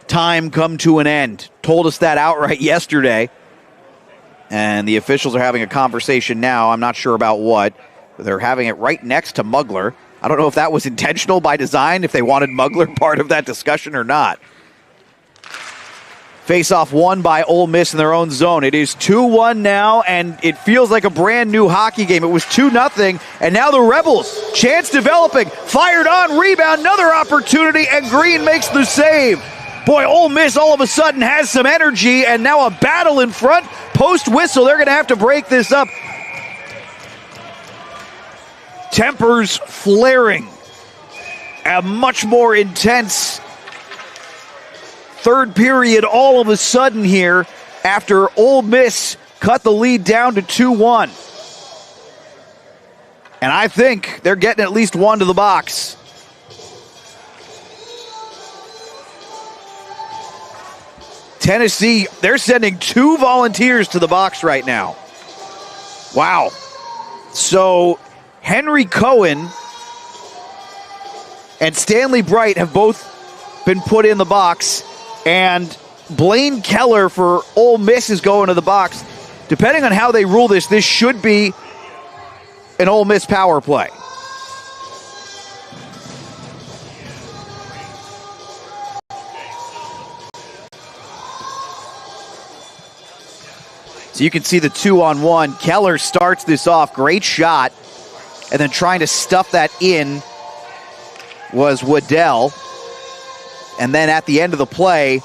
time come to an end. Told us that outright yesterday. And the officials are having a conversation now. I'm not sure about what. They're having it right next to Mugler. I don't know if that was intentional by design, if they wanted Mugler part of that discussion or not. Face-off won by Ole Miss in their own zone. It is 2-1 now, and it feels like a brand new hockey game. It was 2-0, and now the Rebels, chance developing, fired on, rebound, another opportunity, and Green makes the save. Boy, Ole Miss all of a sudden has some energy, and now a battle in front. Post-whistle, they're going to have to break this up. Tempers flaring. A much more intense third period all of a sudden here after Ole Miss cut the lead down to 2-1. And I think they're getting at least one to the box. Tennessee, they're sending 2 Volunteers to the box right now. Wow. So Henry Cohen and Stanley Bright have both been put in the box, and Blaine Keller for Ole Miss is going to the box. Depending on how they rule this, this should be an Ole Miss power play. So you can see the 2-on-1. Keller starts this off. Great shot. And then trying to stuff that in was Waddell. And then at the end of the play,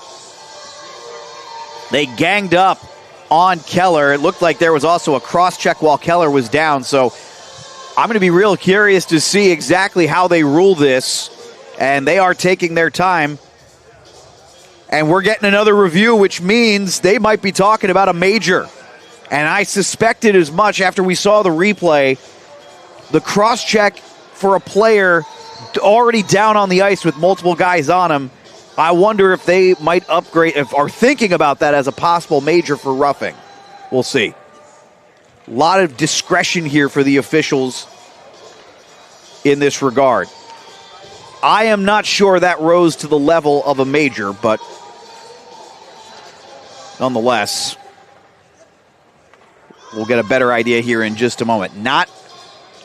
they ganged up on Keller. It looked like there was also a cross-check while Keller was down. So I'm going to be real curious to see exactly how they rule this. And they are taking their time. And we're getting another review, which means they might be talking about a major. And I suspected as much after we saw the replay. The cross-check for a player already down on the ice with multiple guys on him. I wonder if they might upgrade, if are thinking about that as a possible major for roughing. We'll see. A lot of discretion here for the officials in this regard. I am not sure that rose to the level of a major, but nonetheless, we'll get a better idea here in just a moment. Not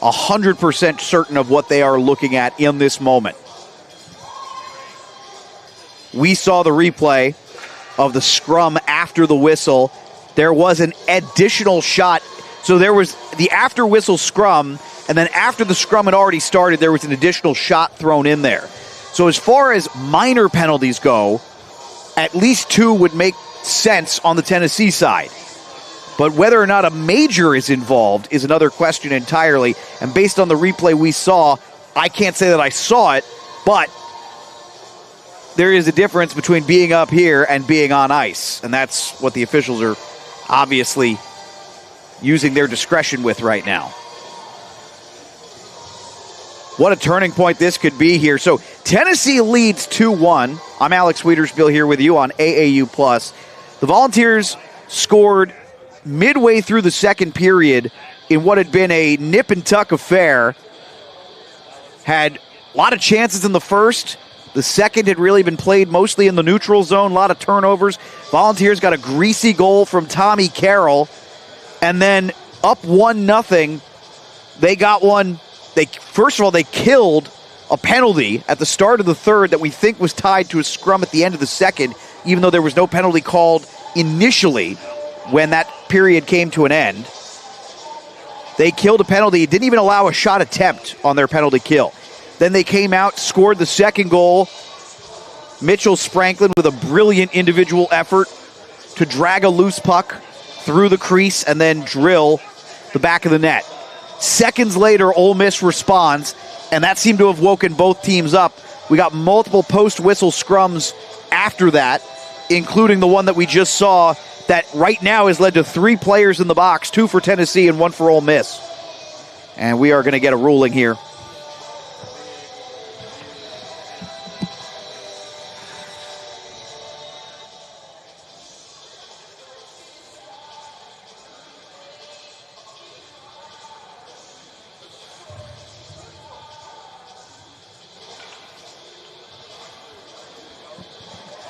100% certain of what they are looking at in this moment. We saw the replay of the scrum after the whistle. There was an additional shot. So there was the after whistle scrum, and then after the scrum had already started, there was an additional shot thrown in there. So as far as minor penalties go, at least 2 would make sense on the Tennessee side. But whether or not a major is involved is another question entirely. And based on the replay we saw, I can't say that I saw it, but there is a difference between being up here and being on ice. And that's what the officials are obviously using their discretion with right now. What a turning point this could be here. So Tennessee leads 2-1. I'm Alex Wiederspiel here with you on AAU+. The Volunteers scored midway through the second period in what had been a nip-and-tuck affair. Had a lot of chances in the first. The second had really been played mostly in the neutral zone, a lot of turnovers. Volunteers got a greasy goal from Tommy Carroll, and then up 1-0. They got one first of all, they killed a penalty at the start of the third that we think was tied to a scrum at the end of the second, even though there was no penalty called initially when that period came to an end. They killed a penalty, didn't even allow a shot attempt on their penalty kill. Then they came out, scored the second goal. Mitchell Spranklin with a brilliant individual effort to drag a loose puck through the crease and then drill the back of the net. Seconds later, Ole Miss responds, and that seemed to have woken both teams up. We got multiple post-whistle scrums after that, including the one that we just saw that right now has led to 3 players in the box, 2 for Tennessee and 1 for Ole Miss. And we are going to get a ruling here.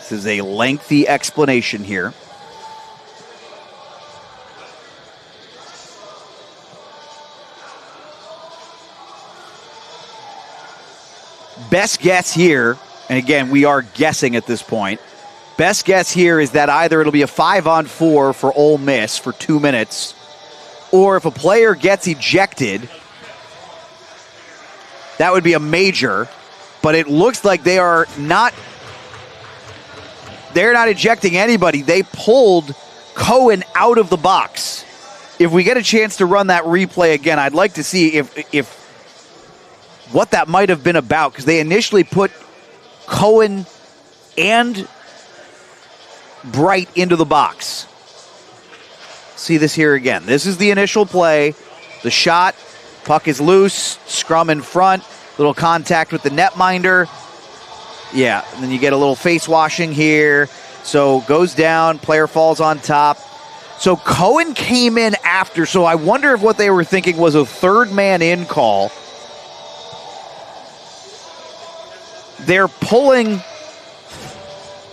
This is a lengthy explanation here. Best guess here, and again, we are guessing at this point, best guess here is that either it'll be a 5-on-4 for Ole Miss for 2 minutes, or if a player gets ejected, that would be a major, but it looks like they're not ejecting anybody. They pulled Cohen out of the box. If we get a chance to run that replay again, I'd like to see if what that might have been about, because they initially put Cohen and Bright into the box. See this here again. This is the initial play. The shot, puck is loose, scrum in front, little contact with the netminder. Yeah, and then you get a little face washing here. So goes down, player falls on top. So Cohen came in after, so I wonder if what they were thinking was a third man in call. They're pulling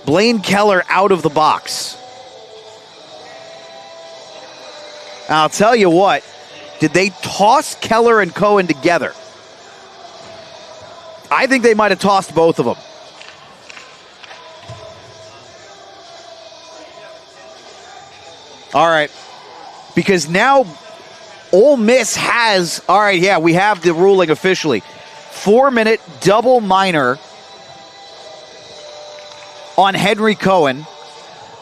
Blaine Keller out of the box. I'll tell you what, did they toss Keller and Cohen together? I think they might have tossed both of them. All right, because now Ole Miss has, all right, yeah, we have the ruling officially. 4-minute double minor on Henry Cohen,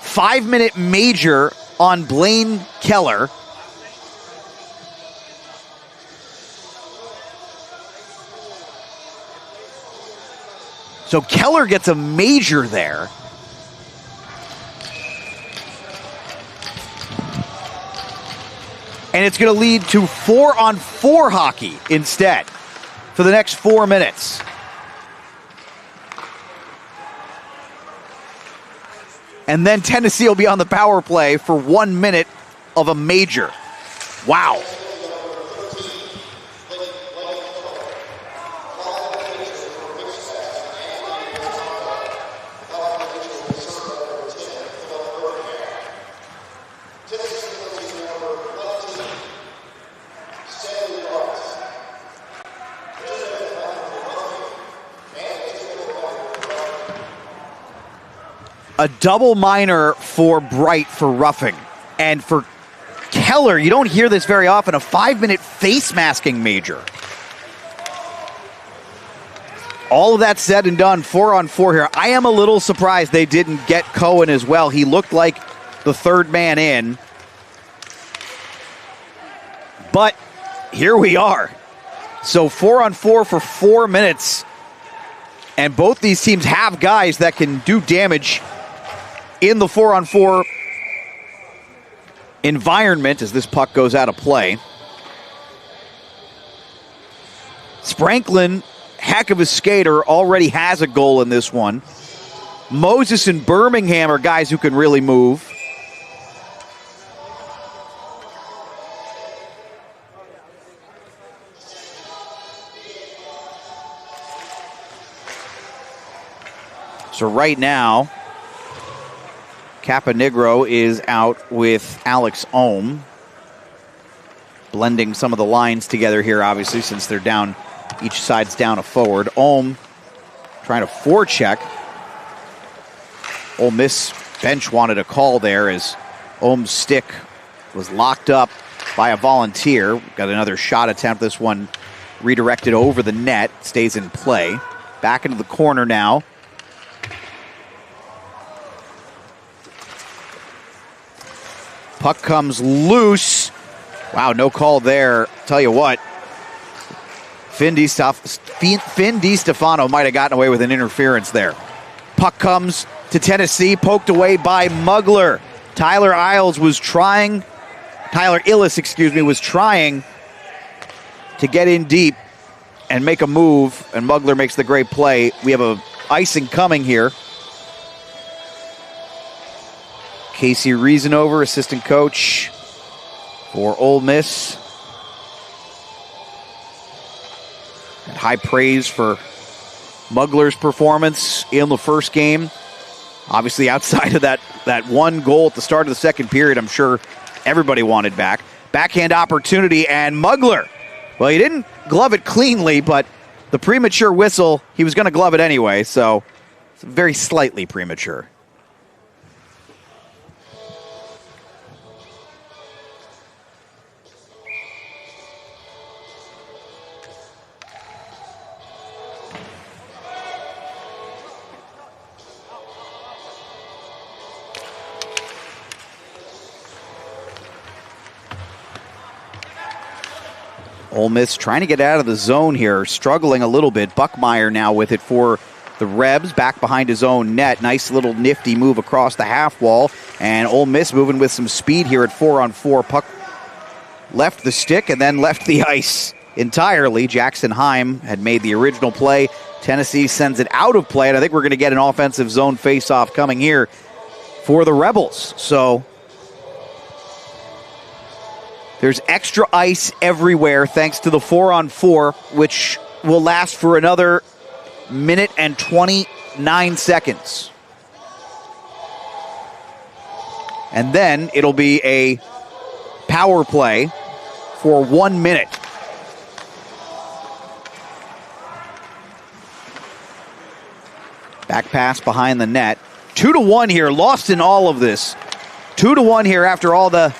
5-minute major on Blaine Keller. So Keller gets a major there. And it's going to lead to 4-on-4 hockey instead for the next 4 minutes. And then Tennessee will be on the power play for 1 minute of a major. Wow. A double minor for Bright for roughing. And for Keller, you don't hear this very often, a 5-minute face masking major. All of that said and done, 4-on-4 here. I am a little surprised they didn't get Cohen as well. He looked like the third man in. But here we are. So 4-on-4 for 4 minutes. And both these teams have guys that can do damage in the 4-on-4 environment as this puck goes out of play. Spranklin, heck of a skater, already has a goal in this one. Moses and Birmingham are guys who can really move. So right now, Caponegro is out with Alex Ohm. blending some of the lines together here, obviously, since they're down, each side's down a forward. Ohm trying to forecheck. Ole Miss bench wanted a call there as Ohm's stick was locked up by a volunteer. Got another shot attempt. This one redirected over the net. Stays in play. Back into the corner now. Puck comes loose. Wow, no call there. Tell you what, Finn DiStefano might have gotten away with an interference there. Puck comes to Tennessee, poked away by Mugler. Tyler Illis, was trying to get in deep and make a move, and Mugler makes the great play. We have a icing coming here. Casey Reasonover, assistant coach for Ole Miss. And high praise for Mugler's performance in the first game. Obviously, outside of that one goal at the start of the second period, I'm sure everybody wanted back. Backhand opportunity, and Mugler, well, he didn't glove it cleanly, but the premature whistle, he was going to glove it anyway, so it's very slightly premature. Ole Miss trying to get out of the zone here, struggling a little bit. Buckmeyer now with it for the Rebs, back behind his own net. Nice little nifty move across the half wall, and Ole Miss moving with some speed here at 4-on-4. Puck left the stick and then left the ice entirely. Jackson Heim had made the original play. Tennessee sends it out of play, and I think we're going to get an offensive zone face-off coming here for the Rebels. So there's extra ice everywhere thanks to the 4-on-4, which will last for another minute and 29 seconds. And then it'll be a power play for 1 minute. Back pass behind the net. 2-1 here, lost in all of this. 2-1 here after all the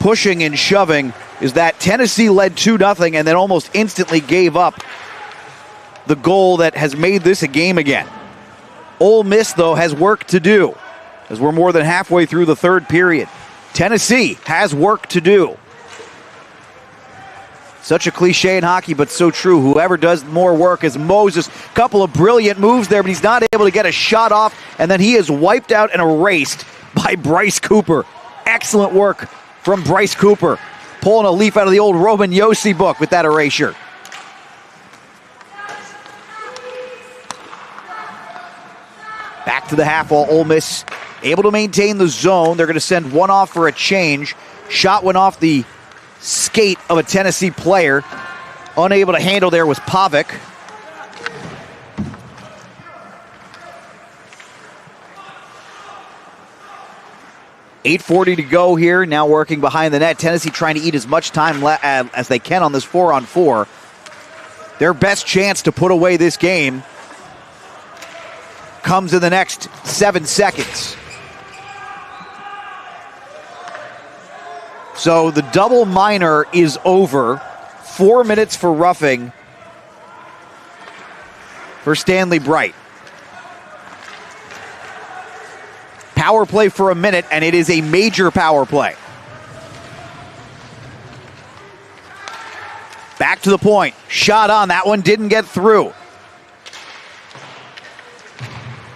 pushing and shoving, is that Tennessee led 2-0 and then almost instantly gave up the goal that has made this a game again. Ole Miss, though, has work to do as we're more than halfway through the third period. Tennessee has work to do. Such a cliche in hockey, but so true. Whoever does more work is Moses. Couple of brilliant moves there, but he's not able to get a shot off, and then he is wiped out and erased by Bryce Cooper. Excellent work from Bryce Cooper, pulling a leaf out of the old Roman Yossi book with that erasure. Back to the half wall. Ole Miss able to maintain the zone. They're going to send one off for a change. Shot went off the skate of a Tennessee player. Unable to handle there was Pavic. .840 to go here, now working behind the net. Tennessee trying to eat as much time as they can on this 4-on-4. Their best chance to put away this game comes in the next 7 seconds. So the double minor is over. 4 minutes for roughing for Stanley Bright. Power play for a minute, and it is a major power play. Back to the point. Shot on. That one didn't get through.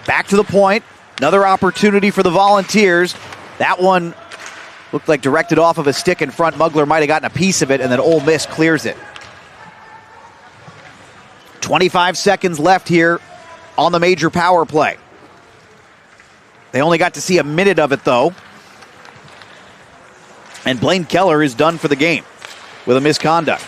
Back to the point. Another opportunity for the Volunteers. That one looked like directed off of a stick in front. Mugler might have gotten a piece of it, and then Ole Miss clears it. 25 seconds left here on the major power play. They only got to see a minute of it, though. And Blaine Keller is done for the game with a misconduct.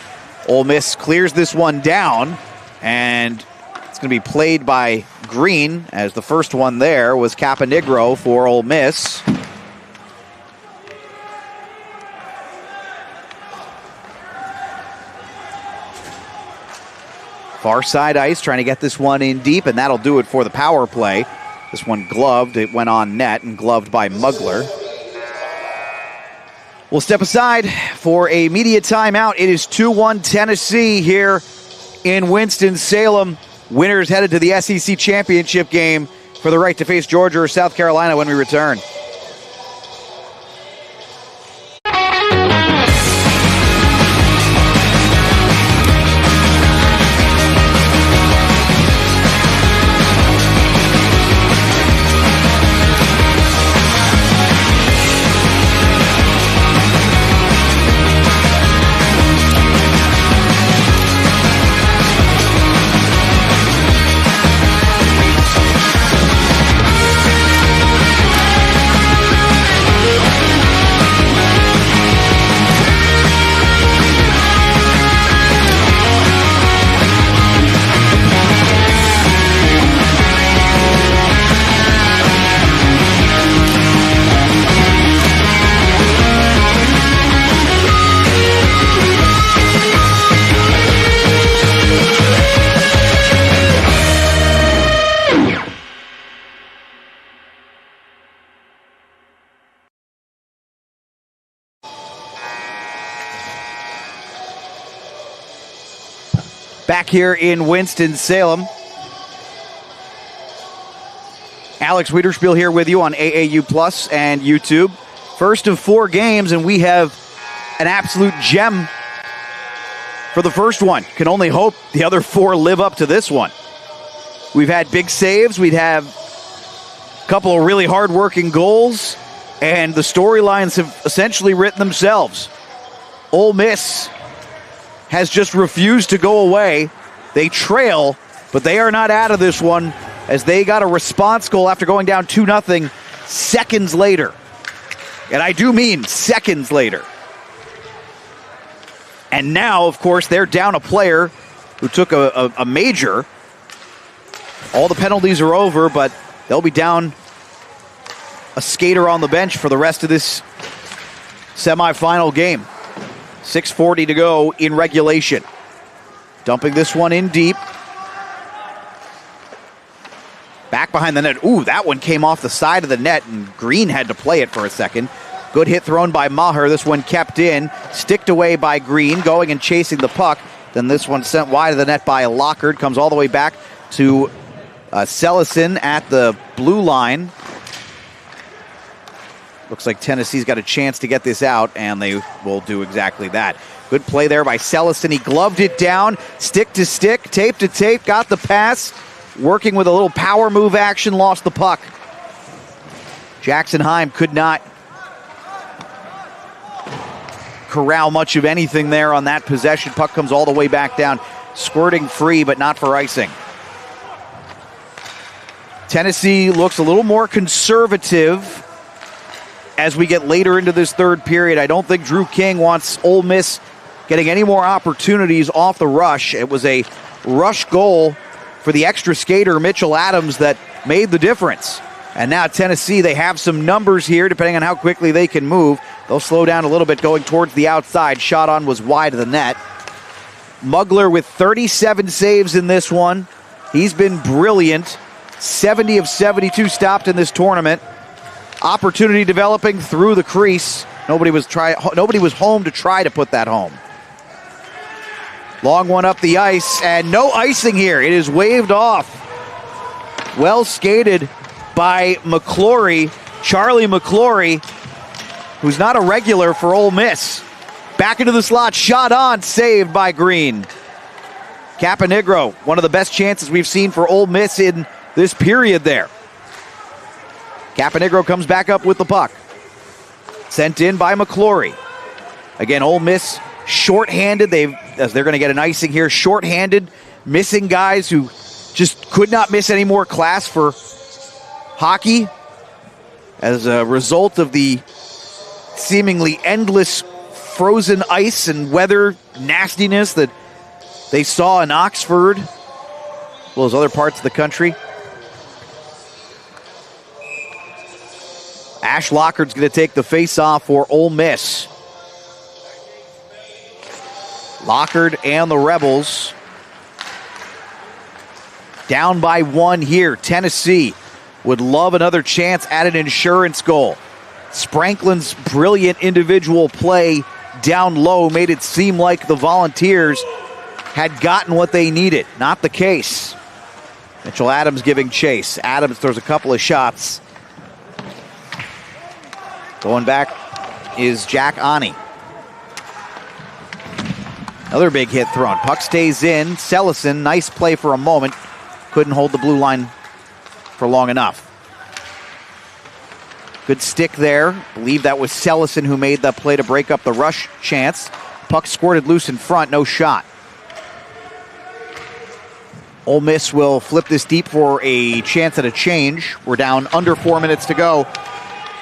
Ole Miss clears this one down, and it's going to be played by Green, as the first one there was Caponigro for Ole Miss. Far side ice, trying to get this one in deep, and that'll do it for the power play. This one gloved. It went on net and gloved by Mugler. We'll step aside for a media timeout. It is 2-1 Tennessee here in Winston-Salem. Winners headed to the SEC championship game for the right to face Georgia or South Carolina when we return. Back here in Winston-Salem. Alex Wiederspiel here with you on AAU Plus and YouTube. First of 4 games, and we have an absolute gem for the first one. Can only hope the other 4 live up to this one. We've had big saves. We'd have a couple of really hard-working goals, and the storylines have essentially written themselves. Ole Miss has just refused to go away. They trail, but they are not out of this one as they got a response goal after going down 2-0 seconds later. And I do mean seconds later. And now, of course, they're down a player who took a major. All the penalties are over, but they'll be down a skater on the bench for the rest of this semifinal game. 6:40 to go in regulation. Dumping this one in deep. Back behind the net. Ooh, that one came off the side of the net, and Green had to play it for a second. Good hit thrown by Maher. This one kept in. Sticked away by Green, going and chasing the puck. Then this one sent wide of the net by Lockard. Comes all the way back to Sellison at the blue line. Looks like Tennessee's got a chance to get this out, and they will do exactly that. Good play there by Sellison. He gloved it down, stick to stick, tape to tape, got the pass. Working with a little power move action, lost the puck. Jackson Heim could not corral much of anything there on that possession. Puck comes all the way back down, squirting free, but not for icing. Tennessee looks a little more conservative as we get later into this third period. I don't think Drew King wants Ole Miss getting any more opportunities off the rush. It was a rush goal for the extra skater, Mitchell Adams, that made the difference. And now Tennessee, they have some numbers here, depending on how quickly they can move. They'll slow down a little bit going towards the outside. Shot on was wide of the net. Mugler with 37 saves in this one. He's been brilliant. 70 of 72 stopped in this tournament. Opportunity developing through the crease. Nobody was home to try to put that home. Long one up the ice, and no icing here. It is waved off. Well skated by McClory, Charlie McClory, who's not a regular for Ole Miss. Back into the slot, shot on, saved by Green. Caponegro, one of the best chances we've seen for Ole Miss in this period there. Caponegro comes back up with the puck. Sent in by McClory. Again, Ole Miss shorthanded. They're going to get an icing here. Shorthanded, missing guys who just could not miss any more class for hockey as a result of the seemingly endless frozen ice and weather nastiness that they saw in Oxford, as well as other parts of the country. Ash Lockard's going to take the face-off for Ole Miss. Lockard and the Rebels Down by 1 here. Tennessee would love another chance at an insurance goal. Spranklin's brilliant individual play down low made it seem like the Volunteers had gotten what they needed. Not the case. Mitchell Adams giving chase. Adams throws a couple of shots. Going back is Jack Ani. Another big hit thrown. Puck stays in. Sellison, nice play for a moment. Couldn't hold the blue line for long enough. Good stick there. Believe that was Sellison who made that play to break up the rush chance. Puck squirted loose in front, no shot. Ole Miss will flip this deep for a chance at a change. We're down under 4 minutes to go.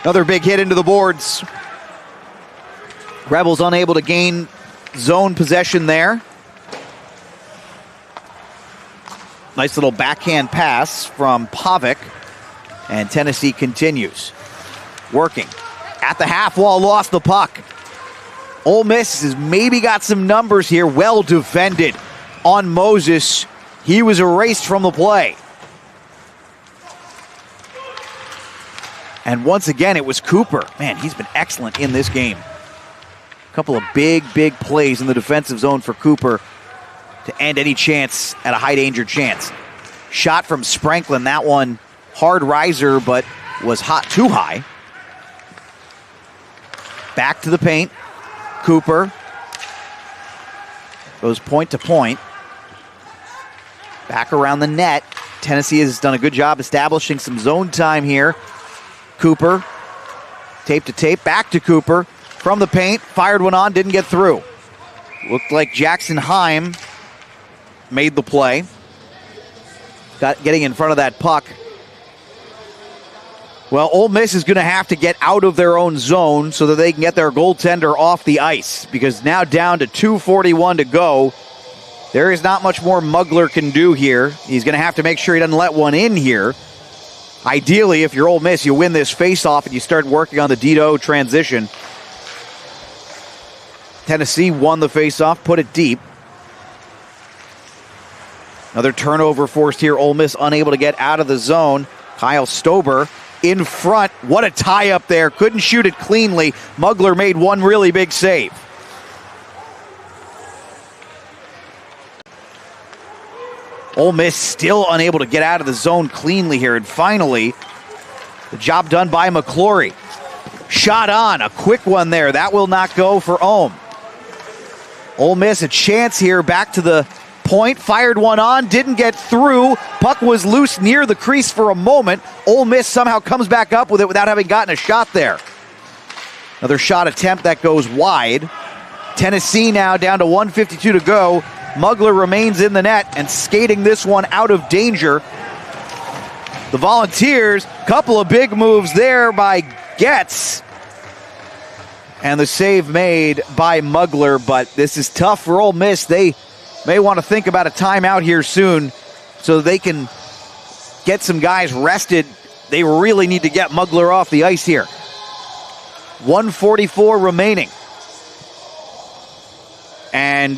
Another big hit into the boards. Rebels unable to gain zone possession there. Nice little backhand pass from Pavic. And Tennessee continues. Working. At the half wall, lost the puck. Ole Miss has maybe got some numbers here. Well defended on Moses. He was erased from the play. And once again, it was Cooper. Man, he's been excellent in this game. A couple of big plays in the defensive zone for Cooper to end any chance at a high-danger chance. Shot from Spranklin. That one, hard riser, but was hot too high. Back to the paint. Cooper goes point to point. Back around the net. Tennessee has done a good job establishing some zone time here. Cooper, tape to tape, back to Cooper. From the paint, fired one on, didn't get through. Looked like Jackson Heim made the play. Getting in front of that puck. Well, Ole Miss is going to have to get out of their own zone so that they can get their goaltender off the ice, because now down to 2:41 to go. There is not much more Mugler can do here. He's going to have to make sure he doesn't let one in here. Ideally, if you're Ole Miss, you win this face-off and you start working on the D-O transition. Tennessee won the face-off, put it deep. Another turnover forced here. Ole Miss unable to get out of the zone. Kyle Stober in front. What a tie-up there. Couldn't shoot it cleanly. Mugler made one really big save. Ole Miss still unable to get out of the zone cleanly here. And finally, the job done by McClory. Shot on. A quick one there. That will not go for Ohm. Ole Miss a chance here. Back to the point. Fired one on. Didn't get through. Puck was loose near the crease for a moment. Ole Miss somehow comes back up with it without having gotten a shot there. Another shot attempt that goes wide. Tennessee now down to 1:52 to go. Mugler remains in the net and skating this one out of danger. The Volunteers, couple of big moves there by Getz. And the save made by Mugler, but this is tough for Ole Miss. They may want to think about a timeout here soon so they can get some guys rested. They really need to get Mugler off the ice here. 1:44 remaining. And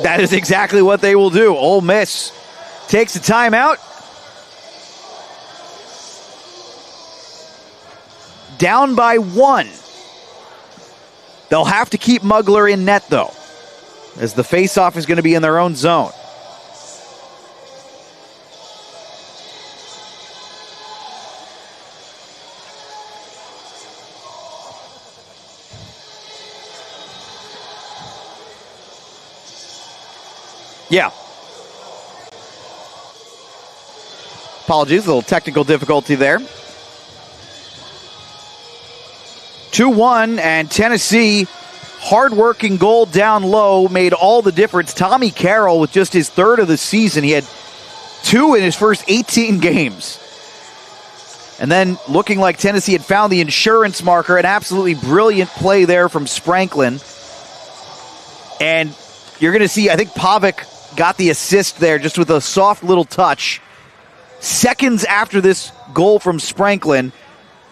that is exactly what they will do. Ole Miss takes a timeout. Down by 1. They'll have to keep Mugler in net, though, as the faceoff is going to be in their own zone. Yeah. Apologies, a little technical difficulty there. 2-1, and Tennessee, hard-working goal down low, made all the difference. Tommy Carroll with just his third of the season. He had 2 in his first 18 games. And then looking like Tennessee had found the insurance marker, an absolutely brilliant play there from Spranklin. And you're going to see, I think Pavic got the assist there just with a soft little touch. Seconds after this goal from Spranklin,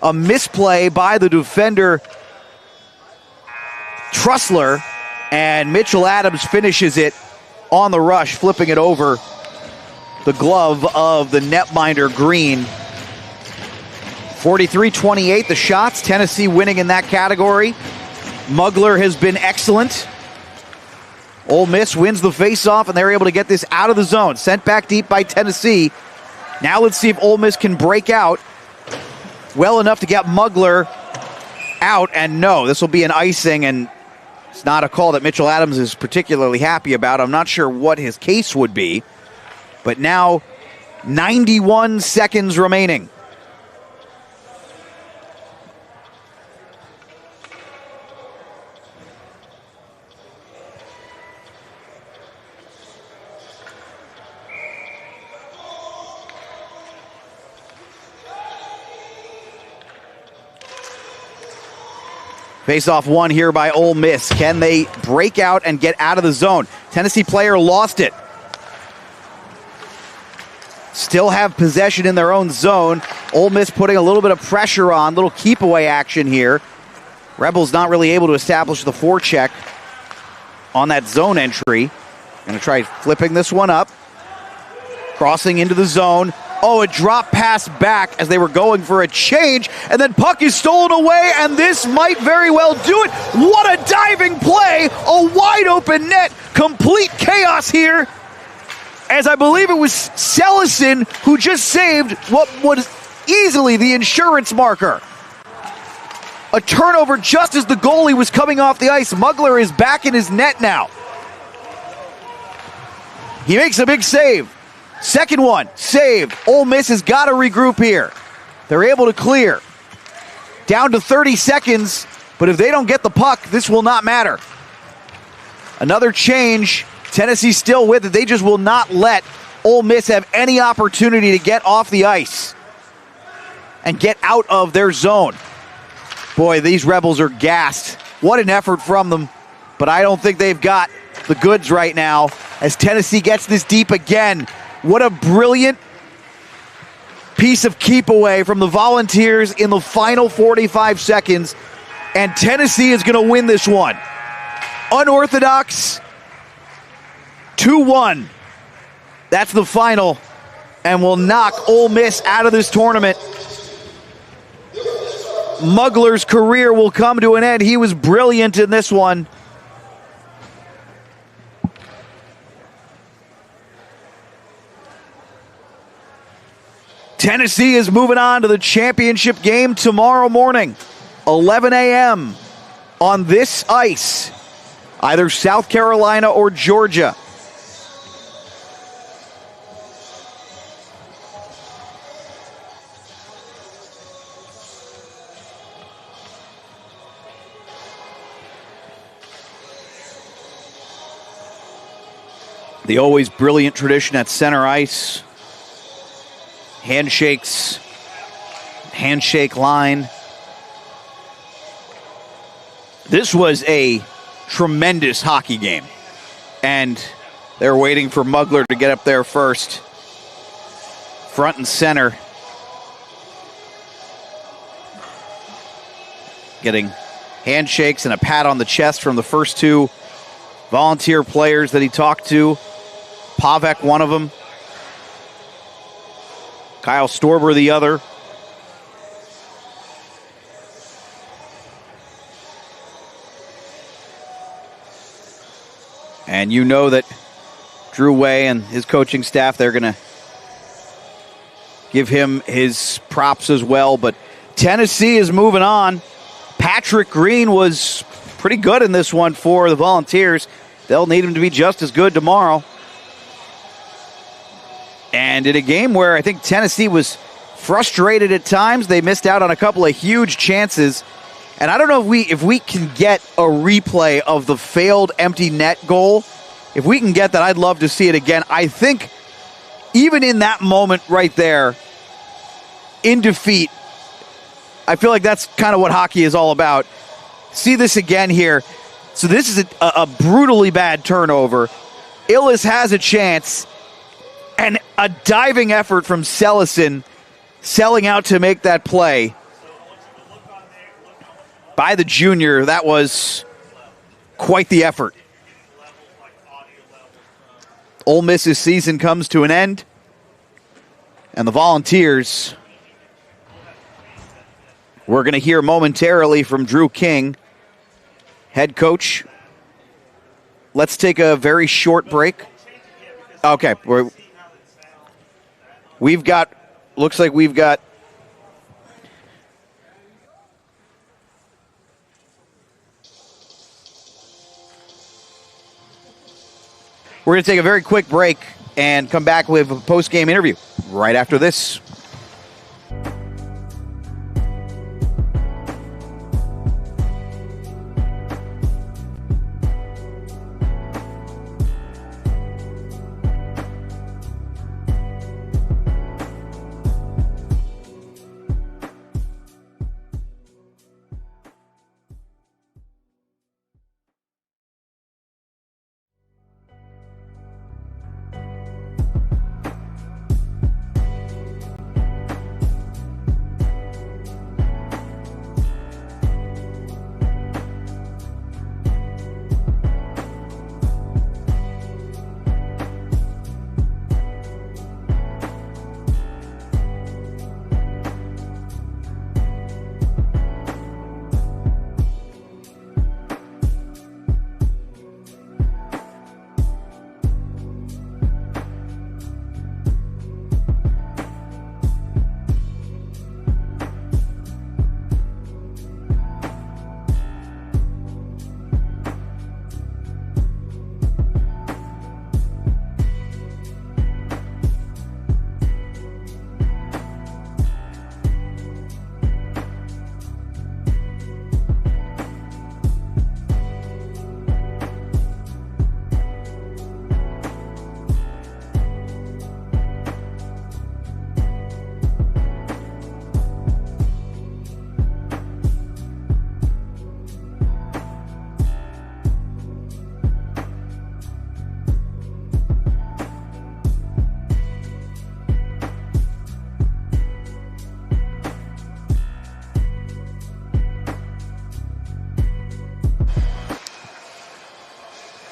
a misplay by the defender Trussler, and Mitchell Adams finishes it on the rush, flipping it over the glove of the netminder Green. 43-28 the shots. Tennessee winning in that category. Mugler has been excellent. Ole Miss wins the faceoff, and they're able to get this out of the zone. Sent back deep by Tennessee. Now let's see if Ole Miss can break out well enough to get Mugler out. And no, this will be an icing, and it's not a call that Mitchell Adams is particularly happy about. I'm not sure what his case would be. But now 91 seconds remaining. Face-off one here by Ole Miss. Can they break out and get out of the zone? Tennessee player lost it. Still have possession in their own zone. Ole Miss putting a little bit of pressure on, little keep-away action here. Rebels not really able to establish the forecheck on that zone entry. Going to try flipping this one up. Crossing into the zone. Oh, a drop pass back as they were going for a change, and then puck is stolen away, and this might very well do it. What a diving play! A wide open net. Complete chaos here, as I believe it was Sellison who just saved what was easily the insurance marker. A turnover just as the goalie was coming off the ice. Mugler is back in his net now. He makes a big save. Second one, saved. Ole Miss has got to regroup here. They're able to clear. Down to 30 seconds, but if they don't get the puck, this will not matter. Another change. Tennessee still with it. They just will not let Ole Miss have any opportunity to get off the ice and get out of their zone. Boy, these Rebels are gassed. What an effort from them, but I don't think they've got the goods right now as Tennessee gets this deep again. What a brilliant piece of keep away from the Volunteers in the final 45 seconds. And Tennessee is going to win this one. Unorthodox, 2-1. That's the final. And will knock Ole Miss out of this tournament. Mugler's career will come to an end. He was brilliant in this one. Tennessee is moving on to the championship game tomorrow morning, 11 a.m. on this ice, either South Carolina or Georgia. The always brilliant tradition at center ice. Handshakes, handshake line. This was a tremendous hockey game, and they're waiting for Mugler to get up there first. Front and center. Getting handshakes and a pat on the chest from the first two Volunteer players that he talked to. Pavek, one of them. Kyle Storber, the other. And you know that Drew Way and his coaching staff, they're going to give him his props as well. But Tennessee is moving on. Patrick Green was pretty good in this one for the Volunteers. They'll need him to be just as good tomorrow. And in a game where I think Tennessee was frustrated at times, they missed out on a couple of huge chances. And I don't know if we can get a replay of the failed empty net goal. If we can get that, I'd love to see it again. I think even in that moment right there, in defeat, I feel like that's kind of what hockey is all about. See this again here. So this is a brutally bad turnover. Illis has a chance. And a diving effort from Sellison, selling out to make that play by the junior. That was quite the effort. Ole Miss's season comes to an end. And the Volunteers, we're going to hear momentarily from Drew King, head coach. Let's take a very short break. Okay, we've got, looks like we've got, we're going to take a very quick break and come back with a post-game interview right after this.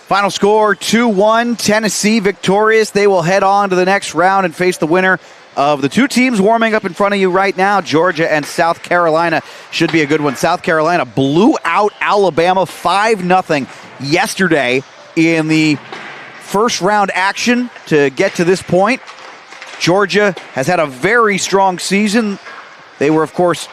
Final score, 2-1, Tennessee victorious. They will head on to the next round and face the winner of the two teams warming up in front of you right now, Georgia and South Carolina. Should be a good one. South Carolina blew out Alabama 5-0 yesterday in the first round action to get to this point. Georgia has had a very strong season. They were, of course,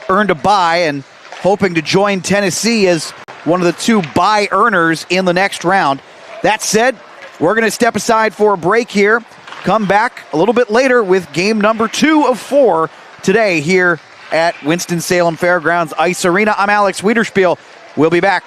earned a bye and hoping to join Tennessee as one of the two bye earners in the next round. That said, we're going to step aside for a break here. Come back a little bit later with game number 2 of 4 today here at Winston-Salem Fairgrounds Ice Arena. I'm Alex Wiederspiel. We'll be back